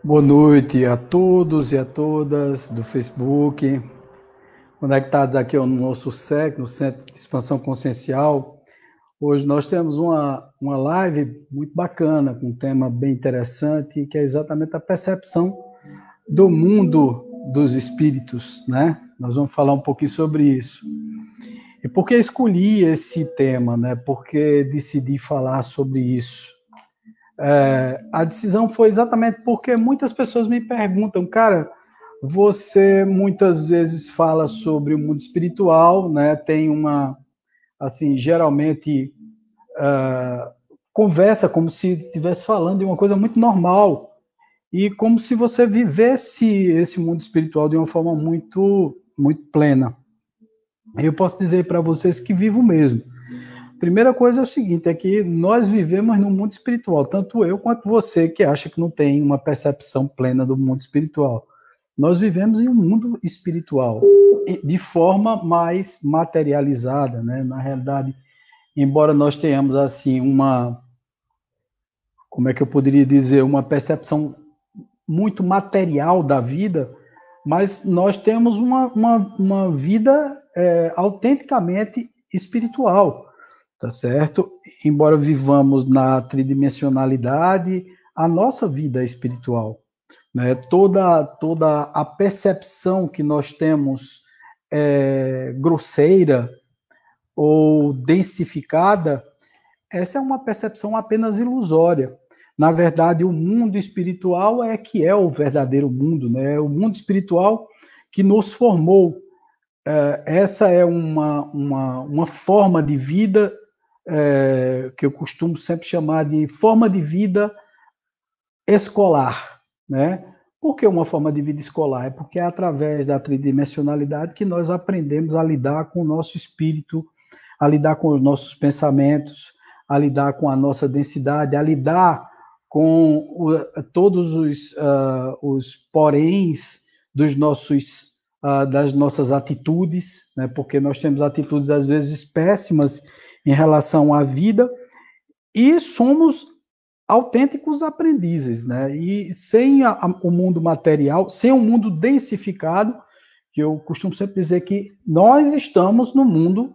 Boa noite a todos e a todas do Facebook, conectados aqui ao nosso SEC, no Centro de Expansão Consciencial. Hoje nós temos uma live muito bacana, com um tema bem interessante, que é exatamente a percepção do mundo dos espíritos, né? Nós vamos falar um pouquinho sobre isso. E por que escolhi esse tema, né? Por que decidi falar sobre isso? A decisão foi exatamente porque muitas pessoas me perguntam, cara, você muitas vezes fala sobre o mundo espiritual, né? Tem uma, assim, geralmente conversa como se estivesse falando de uma coisa muito normal e como se você vivesse esse mundo espiritual de uma forma muito, muito plena. Eu posso dizer para vocês que vivo mesmo. Primeira coisa é o seguinte, é que nós vivemos num mundo espiritual, tanto eu quanto você que acha que não tem uma percepção plena do mundo espiritual. Nós vivemos em um mundo espiritual, de forma mais materializada, né? Na realidade, embora nós tenhamos assim como é que eu poderia dizer, uma percepção muito material da vida, mas nós temos uma vida autenticamente espiritual. Tá certo? Embora vivamos na tridimensionalidade, a nossa vida é espiritual, né? Toda a percepção que nós temos grosseira ou densificada, essa é uma percepção apenas ilusória. Na verdade, o mundo espiritual é que é o verdadeiro mundo, né? O mundo espiritual que nos formou. Essa é uma forma de vida que eu costumo sempre chamar de forma de vida escolar, né? Por que uma forma de vida escolar? É porque é através da tridimensionalidade que nós aprendemos a lidar com o nosso espírito, a lidar com os nossos pensamentos, a lidar com a nossa densidade, a lidar com todos os poréns dos das nossas atitudes, né? Porque nós temos atitudes às vezes péssimas em relação à vida e somos autênticos aprendizes, né? E sem o mundo material, sem um mundo densificado, que eu costumo sempre dizer que nós estamos no mundo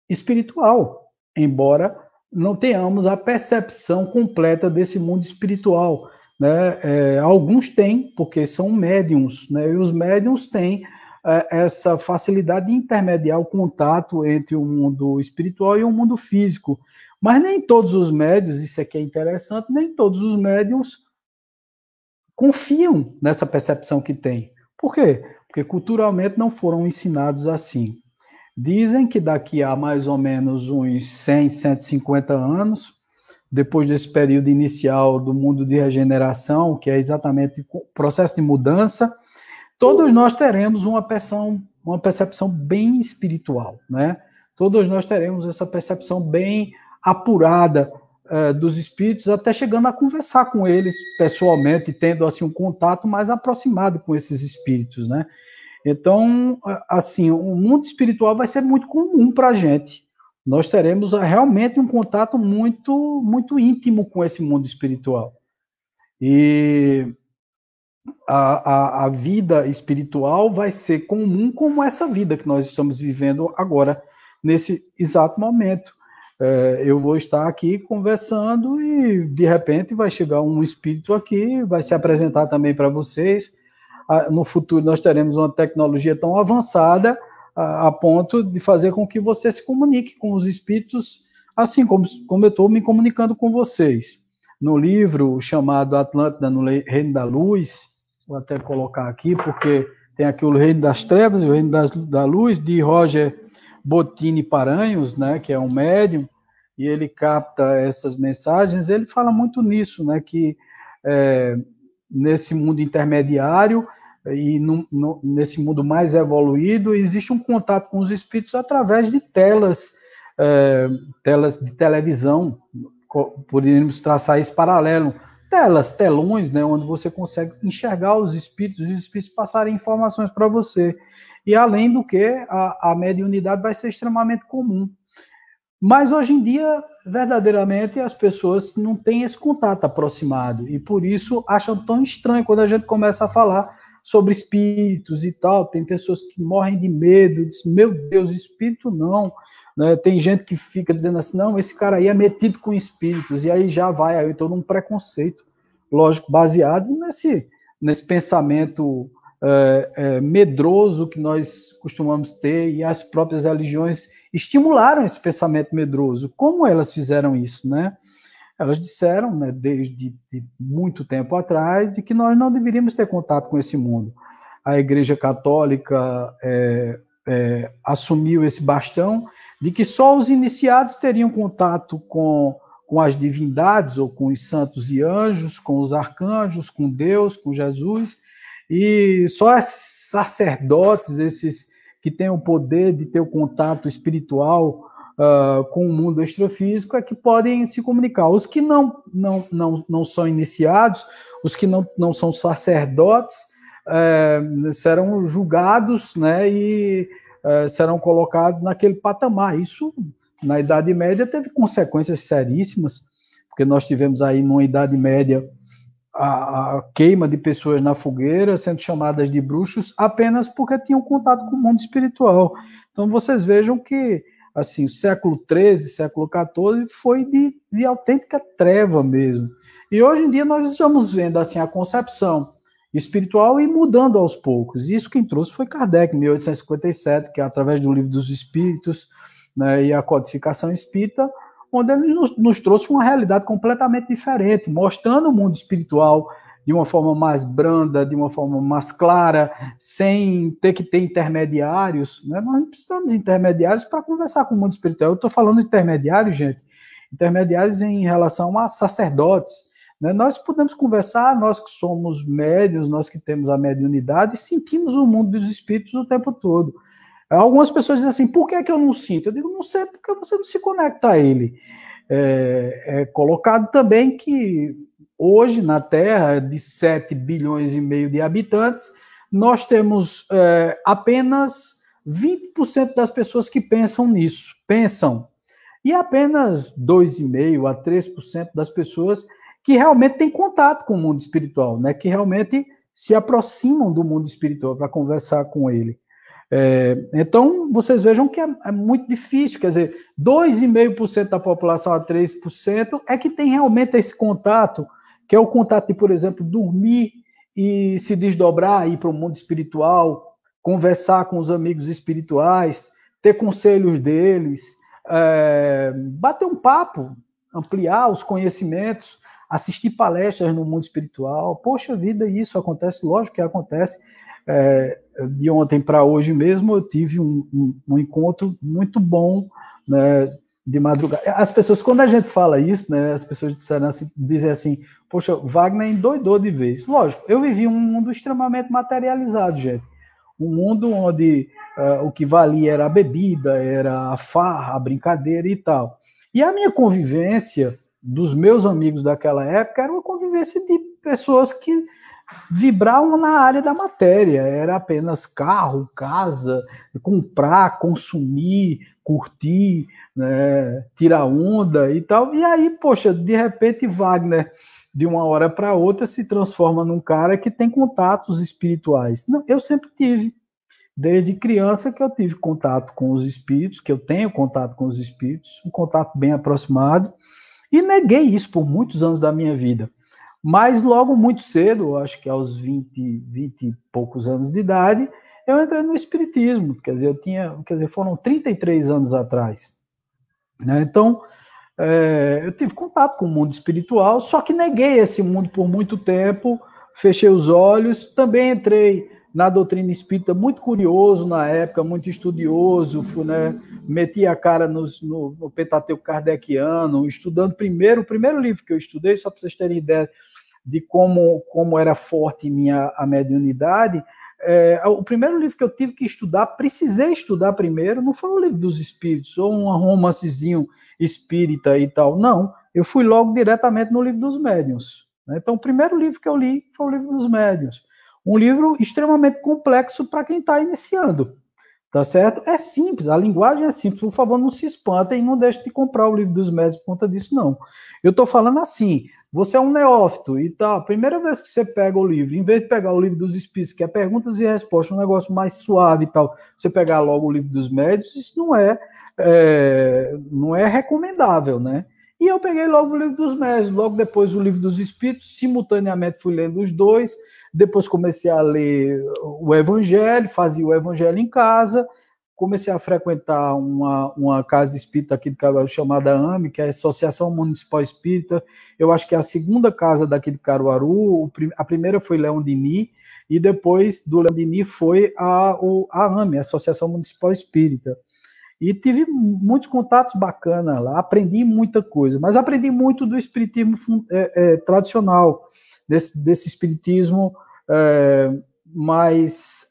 espiritual, embora não tenhamos a percepção completa desse mundo espiritual, né? Alguns têm, porque são médiums, né? E os médiums têm essa facilidade de intermediar o contato entre o mundo espiritual e o mundo físico. Mas nem todos os médiuns, isso aqui é interessante, nem todos os médiuns confiam nessa percepção que têm. Por quê? Porque culturalmente não foram ensinados assim. Dizem que daqui a mais ou menos uns 100, 150 anos, depois desse período inicial do mundo de regeneração, que é exatamente o processo de mudança, todos nós teremos uma percepção bem espiritual, né? Todos nós teremos essa percepção bem apurada dos espíritos, até chegando a conversar com eles pessoalmente, tendo assim um contato mais aproximado com esses espíritos, né? Então, assim, o mundo espiritual vai ser muito comum para a gente. Nós teremos realmente um contato muito, muito íntimo com esse mundo espiritual. E a vida espiritual vai ser comum como essa vida que nós estamos vivendo agora, nesse exato momento. Eu vou estar aqui conversando e, de repente, vai chegar um espírito aqui, vai se apresentar também para vocês. No futuro, nós teremos uma tecnologia tão avançada a ponto de fazer com que você se comunique com os espíritos, assim como eu estou me comunicando com vocês. No livro chamado Atlântida no Reino da Luz, vou até colocar aqui, porque tem aqui o Reino das Trevas e o Reino da Luz, de Roger Bottini Paranhos, né, que é um médium, e ele capta essas mensagens. Ele fala muito nisso, né, que nesse mundo intermediário e nesse mundo mais evoluído, existe um contato com os espíritos através de telas de televisão, poderíamos traçar esse paralelo, telões, né, onde você consegue enxergar os espíritos passarem informações para você. E além do que, a mediunidade vai ser extremamente comum. Mas hoje em dia, verdadeiramente, as pessoas não têm esse contato aproximado, e por isso acham tão estranho quando a gente começa a falar sobre espíritos e tal. Tem pessoas que morrem de medo, dizem, meu Deus, espírito não. Né? Tem gente que fica dizendo assim, não, esse cara aí é metido com espíritos, e aí já vai, aí todo um preconceito, lógico, baseado nesse pensamento medroso que nós costumamos ter, e as próprias religiões estimularam esse pensamento medroso. Como elas fizeram isso, né? Elas disseram, né, desde muito tempo atrás, de que nós não deveríamos ter contato com esse mundo. A Igreja Católica assumiu esse bastão de que só os iniciados teriam contato com as divindades, ou com os santos e anjos, com os arcanjos, com Deus, com Jesus, e só esses sacerdotes, esses que têm o poder de ter o contato espiritual com o mundo extrafísico, é que podem se comunicar. Os que não são iniciados, os que não são sacerdotes, serão julgados, né, e serão colocados naquele patamar. Isso, na Idade Média, teve consequências seríssimas, porque nós tivemos aí, numa Idade Média, a queima de pessoas na fogueira, sendo chamadas de bruxos, apenas porque tinham contato com o mundo espiritual. Então, vocês vejam que, assim, o século XIII, século XIV, foi de autêntica treva mesmo. E hoje em dia nós estamos vendo, assim, a concepção espiritual e mudando aos poucos. Isso quem trouxe foi Kardec, em 1857, que é através do Livro dos Espíritos, né, e a codificação espírita, onde ele nos trouxe uma realidade completamente diferente, mostrando o mundo espiritual de uma forma mais branda, de uma forma mais clara, sem ter que ter intermediários. Né? Nós não precisamos de intermediários para conversar com o mundo espiritual. Eu estou falando de intermediários, gente, intermediários em relação a sacerdotes. Né? Nós podemos conversar, nós que somos médiuns, nós que temos a mediunidade, sentimos o mundo dos espíritos o tempo todo. Algumas pessoas dizem assim, por que eu não sinto? Eu digo, não sei, porque você não se conecta a ele. É colocado também que hoje, na Terra, de 7 bilhões e meio de habitantes, nós temos apenas 20% das pessoas que pensam nisso, e apenas 2,5% a 3% das pessoas que realmente têm contato com o mundo espiritual, né, que realmente se aproximam do mundo espiritual para conversar com ele. Então, vocês vejam que é muito difícil, quer dizer, 2,5% da população a 3% é que tem realmente esse contato, que é o contato de, por exemplo, dormir e se desdobrar, ir para o mundo espiritual, conversar com os amigos espirituais, ter conselhos deles, bater um papo, ampliar os conhecimentos, assistir palestras no mundo espiritual. Poxa vida, isso acontece, lógico que acontece. De ontem para hoje mesmo, eu tive um encontro muito bom, né, de madrugada. As pessoas, quando a gente fala isso, né, as pessoas dizem assim, poxa, Wagner endoidou de vez. Lógico, eu vivi um mundo extremamente materializado, gente. Um mundo onde o que valia era a bebida, era a farra, a brincadeira e tal. E a minha convivência dos meus amigos daquela época era uma convivência de pessoas que vibravam na área da matéria, era apenas carro, casa, comprar, consumir, curtir, né, tirar onda e tal. E aí, poxa, de repente Wagner, de uma hora para outra, se transforma num cara que tem contatos espirituais. Não, eu sempre tive, desde criança que eu tive contato com os espíritos, que eu tenho contato com os espíritos, um contato bem aproximado, e neguei isso por muitos anos da minha vida. Mas logo muito cedo, acho que aos 20 e poucos anos de idade, eu entrei no espiritismo, foram 33 anos atrás, né? Então, eu tive contato com o mundo espiritual, só que neguei esse mundo por muito tempo, fechei os olhos, também entrei na doutrina espírita muito curioso na época, muito estudioso, né, meti a cara no Pentateuco Kardeciano, estudando o primeiro livro que eu estudei, só para vocês terem ideia de como era forte a mediunidade. O primeiro livro que eu tive que estudar, precisei estudar primeiro, não foi o livro dos espíritos, ou um romancezinho espírita e tal, não, eu fui logo diretamente no livro dos médiuns. Né? Então, o primeiro livro que eu li foi o livro dos médiuns. Um livro extremamente complexo para quem está iniciando, tá certo? É simples, a linguagem é simples, por favor, não se espantem e não deixem de comprar o livro dos médiuns por conta disso, não. Eu estou falando assim, você é um neófito e tal, a primeira vez que você pega o livro, em vez de pegar o livro dos espíritos, que é perguntas e respostas, um negócio mais suave e tal, você pegar logo o livro dos médiuns, isso não é recomendável, né? E eu peguei logo o livro dos médiuns, logo depois o livro dos espíritos, simultaneamente fui lendo os dois, depois comecei a ler o evangelho, fazia o evangelho em casa, comecei a frequentar uma casa espírita aqui de Caruaru chamada AME, que é a Associação Municipal Espírita. Eu acho que é a segunda casa daqui de Caruaru, a primeira foi Leão Denis, e depois do Leão Denis foi a AME, a Associação Municipal Espírita. E tive muitos contatos bacanas lá, aprendi muita coisa, mas aprendi muito do espiritismo tradicional, desse espiritismo mais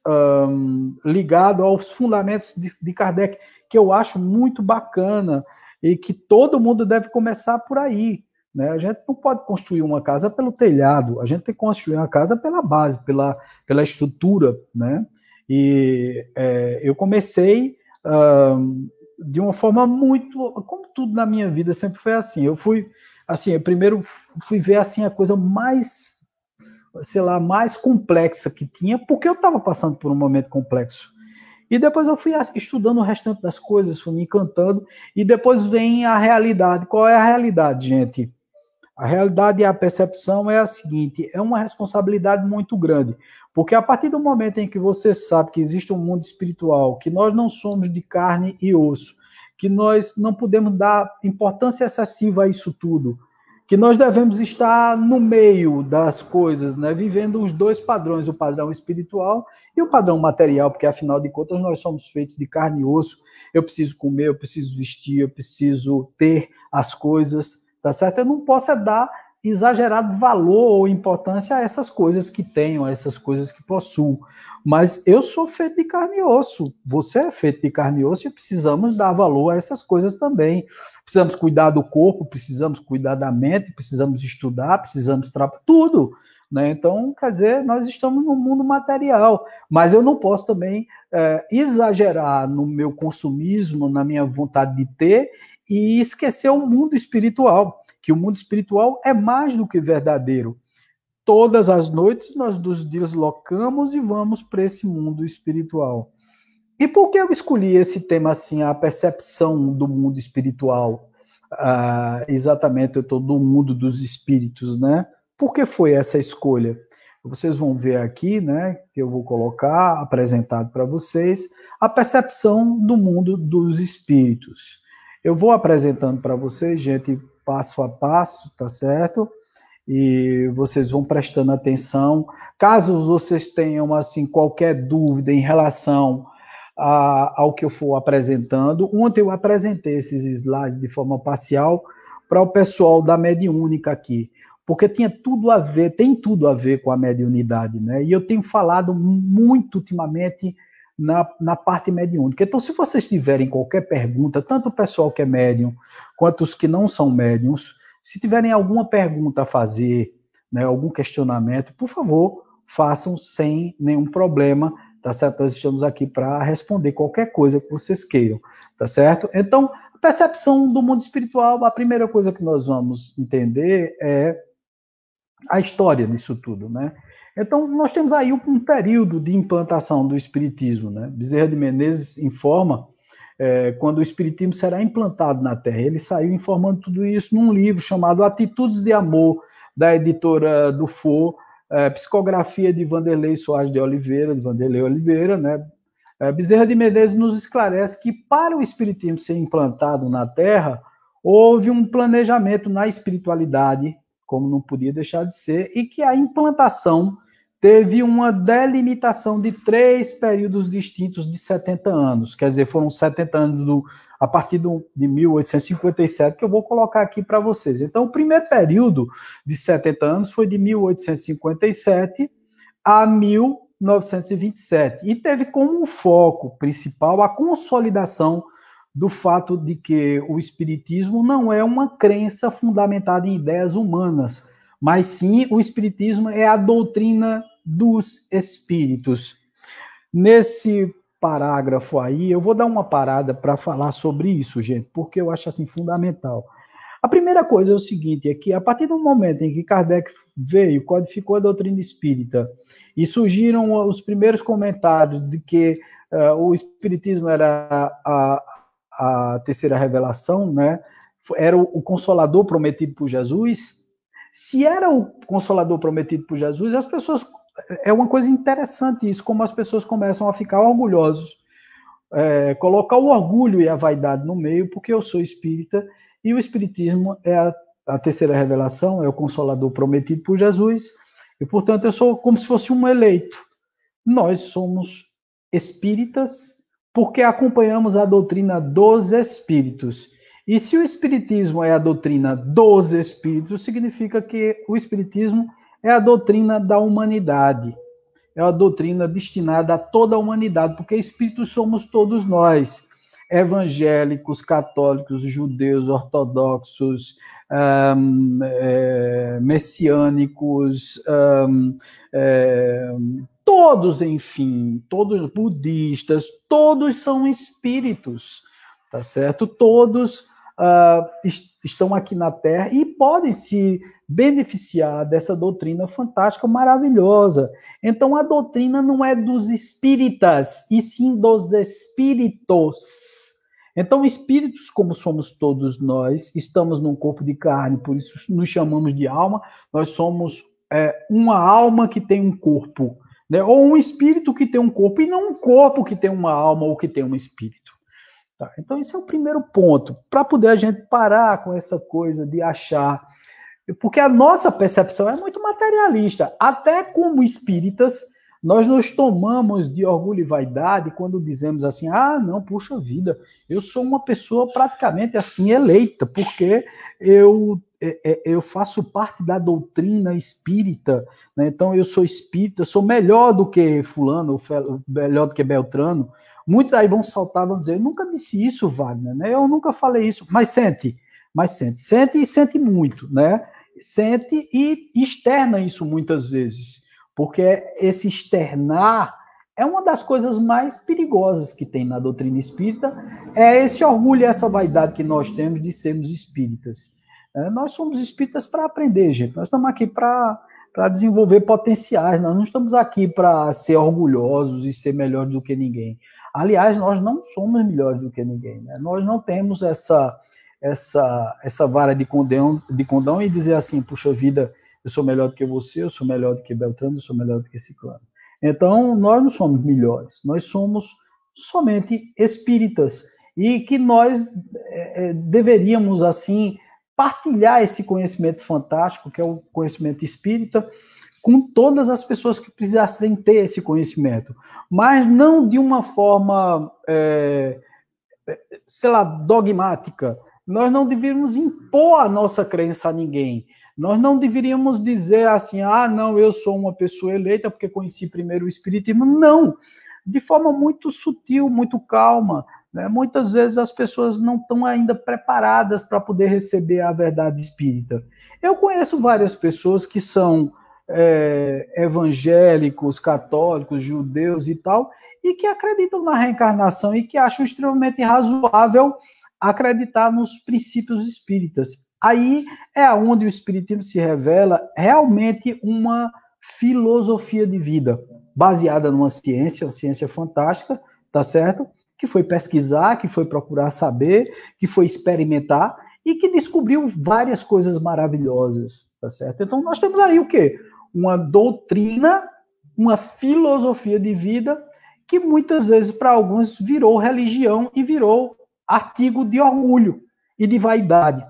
ligado aos fundamentos de Kardec, que eu acho muito bacana e que todo mundo deve começar por aí. Né? A gente não pode construir uma casa pelo telhado, a gente tem que construir uma casa pela base, pela estrutura. Né? E eu comecei de uma forma muito, como tudo na minha vida sempre foi assim. Eu fui, assim, eu primeiro fui ver assim a coisa mais, sei lá, mais complexa que tinha, porque eu estava passando por um momento complexo. E depois eu fui estudando o restante das coisas, fui me encantando, e depois vem a realidade. Qual é a realidade, gente? A realidade e a percepção é a seguinte, é uma responsabilidade muito grande, porque a partir do momento em que você sabe que existe um mundo espiritual, que nós não somos de carne e osso, que nós não podemos dar importância excessiva a isso tudo, que nós devemos estar no meio das coisas, né, vivendo os dois padrões, o padrão espiritual e o padrão material, porque afinal de contas nós somos feitos de carne e osso, eu preciso comer, eu preciso vestir, eu preciso ter as coisas, tá certo? Eu não posso dar exagerado valor ou importância a essas coisas que tenho, a essas coisas que possuo. Mas eu sou feito de carne e osso, você é feito de carne e osso e precisamos dar valor a essas coisas também. Precisamos cuidar do corpo, precisamos cuidar da mente, precisamos estudar, precisamos trabalhar, tudo. Né? Então, quer dizer, nós estamos no mundo material, mas eu não posso também exagerar no meu consumismo, na minha vontade de ter, e esquecer o mundo espiritual, que o mundo espiritual é mais do que verdadeiro. Todas as noites nós nos deslocamos e vamos para esse mundo espiritual. E por que eu escolhi esse tema assim, a percepção do mundo espiritual? Exatamente, eu estou do mundo dos espíritos, né? Por que foi essa escolha? Vocês vão ver aqui, né, que eu vou colocar, apresentado para vocês, a percepção do mundo dos espíritos. Eu vou apresentando para vocês, gente, passo a passo, tá certo? e vocês vão prestando atenção. Caso vocês tenham assim qualquer dúvida em relação ao que eu for apresentando, ontem eu apresentei esses slides de forma parcial para o pessoal da mediúnica aqui, porque tinha tudo a ver, tem tudo a ver com a mediunidade, né? E eu tenho falado muito ultimamente na parte mediúnica. Então, se vocês tiverem qualquer pergunta, tanto o pessoal que é médium, quanto os que não são médiums, se tiverem alguma pergunta a fazer, né, algum questionamento, por favor, façam sem nenhum problema, tá certo? Nós estamos aqui para responder qualquer coisa que vocês queiram, tá certo? Então, a percepção do mundo espiritual, a primeira coisa que nós vamos entender é a história disso tudo, né? Então, nós temos aí um período de implantação do Espiritismo, né? Bezerra de Menezes informa quando o Espiritismo será implantado na Terra. Ele saiu informando tudo isso num livro chamado Atitudes de Amor, da editora Dufour, psicografia de Vanderlei Soares de Oliveira, né? Bezerra de Menezes nos esclarece que para o Espiritismo ser implantado na Terra, houve um planejamento na espiritualidade, como não podia deixar de ser, e que a implantação teve uma delimitação de 3 períodos distintos de 70 anos. Quer dizer, foram 70 anos a partir de 1857, que eu vou colocar aqui para vocês. Então, o primeiro período de 70 anos foi de 1857 a 1927, e teve como foco principal a consolidação do fato de que o espiritismo não é uma crença fundamentada em ideias humanas, mas sim o espiritismo é a doutrina dos espíritos. Nesse parágrafo aí, eu vou dar uma parada para falar sobre isso, gente, porque eu acho assim fundamental. A primeira coisa é o seguinte, é que a partir do momento em que Kardec veio, codificou a doutrina espírita, e surgiram os primeiros comentários de que o espiritismo era a terceira revelação, né? Era o consolador prometido por Jesus. Se era o consolador prometido por Jesus, as pessoas... É uma coisa interessante isso, como as pessoas começam a ficar orgulhosos, colocar o orgulho e a vaidade no meio, porque eu sou espírita, e o espiritismo é a terceira revelação, é o consolador prometido por Jesus, e, portanto, eu sou como se fosse um eleito. Nós somos espíritas porque acompanhamos a doutrina dos espíritos. E se o espiritismo é a doutrina dos espíritos, significa que o espiritismo é a doutrina da humanidade. É uma doutrina destinada a toda a humanidade, porque espíritos somos todos nós, evangélicos, católicos, judeus, ortodoxos, messiânicos, todos, enfim, todos budistas, todos são espíritos, tá certo? Todos estão aqui na Terra e podem se beneficiar dessa doutrina fantástica, maravilhosa. Então, a doutrina não é dos espíritas, e sim dos espíritos. Então, espíritos, como somos todos nós, estamos num corpo de carne, por isso nos chamamos de alma, nós somos uma alma que tem um corpo, né? Ou um espírito que tem um corpo, e não um corpo que tem uma alma ou que tem um espírito. Tá? Então, esse é o primeiro ponto, para poder a gente parar com essa coisa de achar, porque a nossa percepção é muito materialista. Até como espíritas, nós nos tomamos de orgulho e vaidade quando dizemos assim, não, puxa vida, eu sou uma pessoa praticamente assim eleita, porque eu faço parte da doutrina espírita, né? Então eu sou espírita, sou melhor do que fulano, melhor do que Beltrano. Muitos aí vão saltar, vão dizer, eu nunca disse isso, Wagner, né? Eu nunca falei isso, mas sente e sente muito, né? Sente e externa isso muitas vezes, porque esse externar é uma das coisas mais perigosas que tem na doutrina espírita, é esse orgulho e essa vaidade que nós temos de sermos espíritas. Nós somos espíritas para aprender, gente, nós estamos aqui para desenvolver potenciais, nós não estamos aqui para ser orgulhosos e ser melhores do que ninguém. Aliás, nós não somos melhores do que ninguém, né? Nós não temos essa vara de condão e dizer assim, puxa vida, eu sou melhor do que você, eu sou melhor do que Beltrano, eu sou melhor do que Ciclano. Então, nós não somos melhores, nós somos somente espíritas, e que nós deveríamos, assim, partilhar esse conhecimento fantástico, que é o conhecimento espírita, com todas as pessoas que precisassem ter esse conhecimento, mas não de uma forma, sei lá, dogmática. Nós não deveríamos impor a nossa crença a ninguém. Nós não deveríamos dizer assim, ah, não, eu sou uma pessoa eleita porque conheci primeiro o Espiritismo. Não, de forma muito sutil, muito calma. Né? Muitas vezes as pessoas não estão ainda preparadas para poder receber a verdade espírita. Eu conheço várias pessoas que são evangélicos, católicos, judeus e tal, e que acreditam na reencarnação e que acham extremamente razoável acreditar nos princípios espíritas. Aí é onde o espiritismo se revela realmente uma filosofia de vida, baseada numa ciência, uma ciência fantástica, tá certo? Que foi pesquisar, que foi procurar saber, que foi experimentar e que descobriu várias coisas maravilhosas, tá certo? Então nós temos aí o quê? Uma doutrina, uma filosofia de vida que muitas vezes para alguns virou religião e virou artigo de orgulho e de vaidade,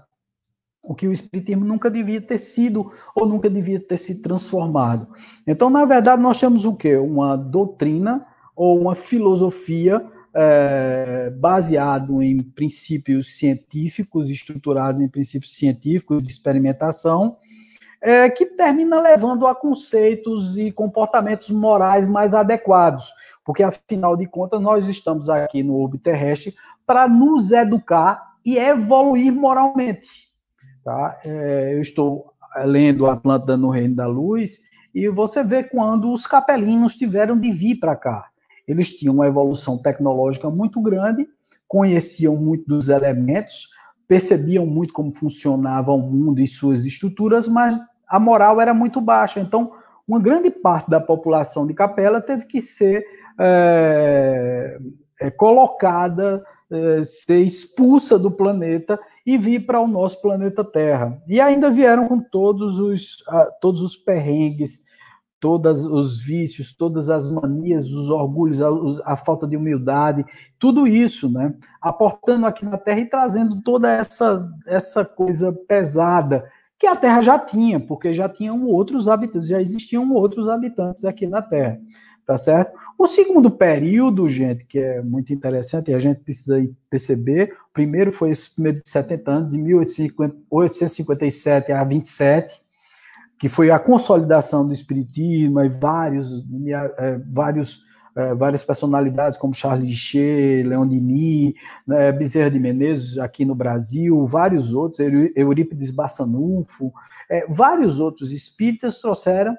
o que o espiritismo nunca devia ter sido ou nunca devia ter se transformado. Então, na verdade, nós temos o quê? Uma doutrina ou uma filosofia baseado em princípios científicos, estruturados em princípios científicos de experimentação, que termina levando a conceitos e comportamentos morais mais adequados, porque, afinal de contas, nós estamos aqui no orbe terrestre para nos educar e evoluir moralmente. Tá? Eu estou lendo Atlântida no Reino da Luz, e você vê quando os capelinos tiveram de vir para cá. Eles tinham uma evolução tecnológica muito grande, conheciam muito dos elementos, percebiam muito como funcionava o mundo e suas estruturas, mas a moral era muito baixa. Então, uma grande parte da população de Capela teve que ser colocada, ser expulsa do planeta e vir para o nosso planeta Terra. E ainda vieram com todos os perrengues, todos os vícios, todas as manias, os orgulhos, a falta de humildade, tudo isso, né? Aportando aqui na Terra e trazendo toda essa coisa pesada que a Terra já tinha, porque já tinham outros habitantes, já existiam outros habitantes aqui na Terra, tá certo? O segundo período, gente, que é muito interessante, e a gente precisa perceber, o primeiro foi esse primeiro de 70 anos, de 1857 a 27, que foi a consolidação do espiritismo, e várias personalidades como Charles Richer, Leon Denis, né, Bezerra de Menezes aqui no Brasil, vários outros, Eurípides Barçanufo, vários outros espíritas trouxeram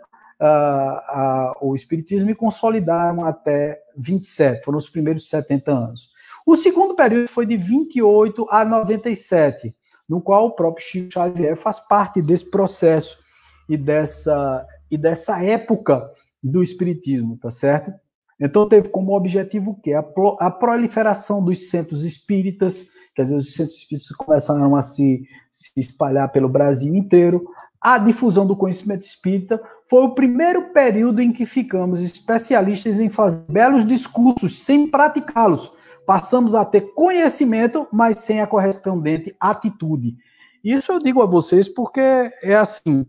o espiritismo e consolidaram até 27, foram os primeiros 70 anos. O segundo período foi de 28 a 97, no qual o próprio Chico Xavier faz parte desse processo e dessa época do espiritismo, tá certo? Então teve como objetivo o quê? A proliferação dos centros espíritas, que às vezes os centros espíritas começaram a se espalhar pelo Brasil inteiro. A difusão do conhecimento espírita foi o primeiro período em que ficamos especialistas em fazer belos discursos sem praticá-los. Passamos a ter conhecimento, mas sem a correspondente atitude. Isso eu digo a vocês porque é assim,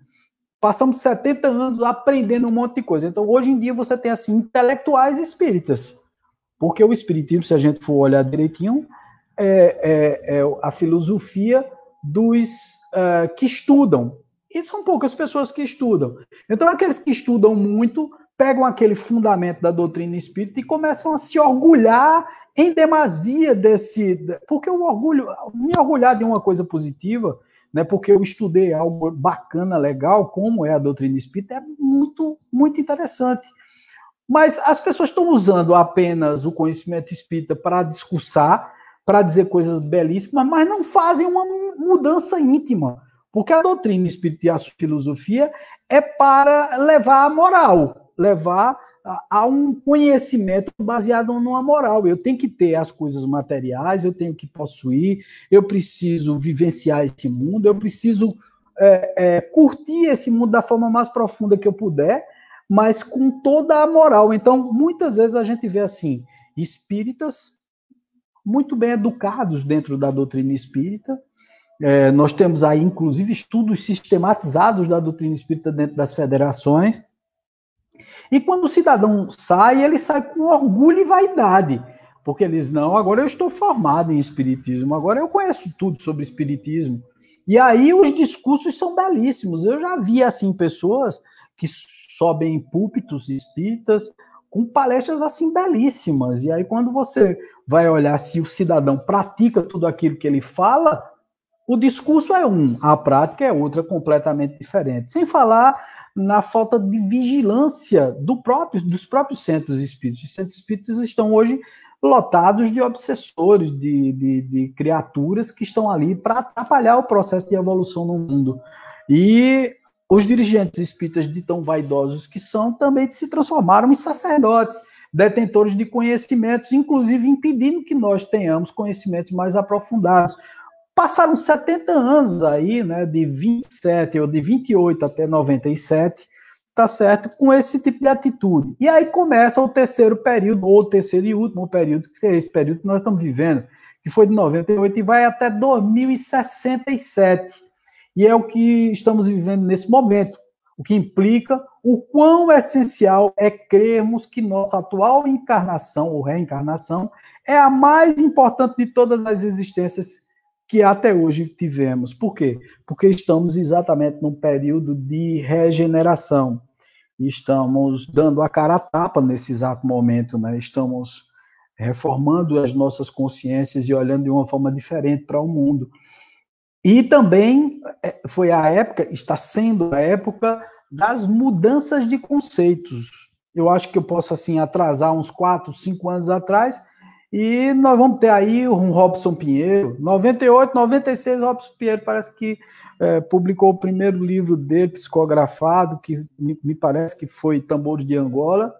passamos 70 anos aprendendo um monte de coisa. Então, hoje em dia, você tem, assim, intelectuais espíritas. Porque o espiritismo, se a gente for olhar direitinho, é a filosofia dos que estudam. E são poucas pessoas que estudam. Então, aqueles que estudam muito, pegam aquele fundamento da doutrina espírita e começam a se orgulhar em demasia desse... Porque o orgulho, me orgulhar de uma coisa positiva, né, porque eu estudei algo bacana, legal, como é a doutrina espírita, é muito, muito interessante. Mas as pessoas estão usando apenas o conhecimento espírita para discursar, para dizer coisas belíssimas, mas não fazem uma mudança íntima. Porque a doutrina espírita e a sua filosofia é para levar a moral, levar a um conhecimento baseado numa moral. Eu tenho que ter as coisas materiais, eu tenho que possuir, eu preciso vivenciar esse mundo, eu preciso curtir esse mundo da forma mais profunda que eu puder, mas com toda a moral. Então, muitas vezes a gente vê assim, espíritas muito bem educados dentro da doutrina espírita, Nós temos aí, inclusive, estudos sistematizados da doutrina espírita dentro das federações. E quando o cidadão sai, ele sai com orgulho e vaidade, porque ele diz, não, agora eu estou formado em espiritismo, agora eu conheço tudo sobre espiritismo. E aí os discursos são belíssimos. Eu já vi, assim, pessoas que sobem em púlpitos espíritas com palestras, assim, belíssimas. E aí quando você vai olhar se o cidadão pratica tudo aquilo que ele fala, o discurso é um, a prática é outra, completamente diferente. Sem falar na falta de vigilância dos próprios centros espíritas. Os centros espíritas estão hoje lotados de obsessores, de criaturas que estão ali para atrapalhar o processo de evolução no mundo. E os dirigentes espíritas, de tão vaidosos que são, também se transformaram em sacerdotes, detentores de conhecimentos, inclusive impedindo que nós tenhamos conhecimentos mais aprofundados. Passaram 70 anos aí, né, de 27 ou de 28 até 97, tá certo, com esse tipo de atitude. E aí começa o terceiro período, ou o terceiro e último período, que é esse período que nós estamos vivendo, que foi de 98 e vai até 2067. E é o que estamos vivendo nesse momento, o que implica o quão essencial é crermos que nossa atual encarnação ou reencarnação é a mais importante de todas as existências que até hoje tivemos. Por quê? Porque estamos exatamente num período de regeneração. Estamos dando a cara a tapa nesse exato momento, né? Estamos reformando as nossas consciências e olhando de uma forma diferente para o mundo. E também foi a época, está sendo a época das mudanças de conceitos. Eu acho que eu posso, assim, atrasar uns 4, 5 anos atrás, e nós vamos ter aí um Robson Pinheiro, 98, 96, Robson Pinheiro parece que publicou o primeiro livro dele, psicografado, que me parece que foi Tambores de Angola,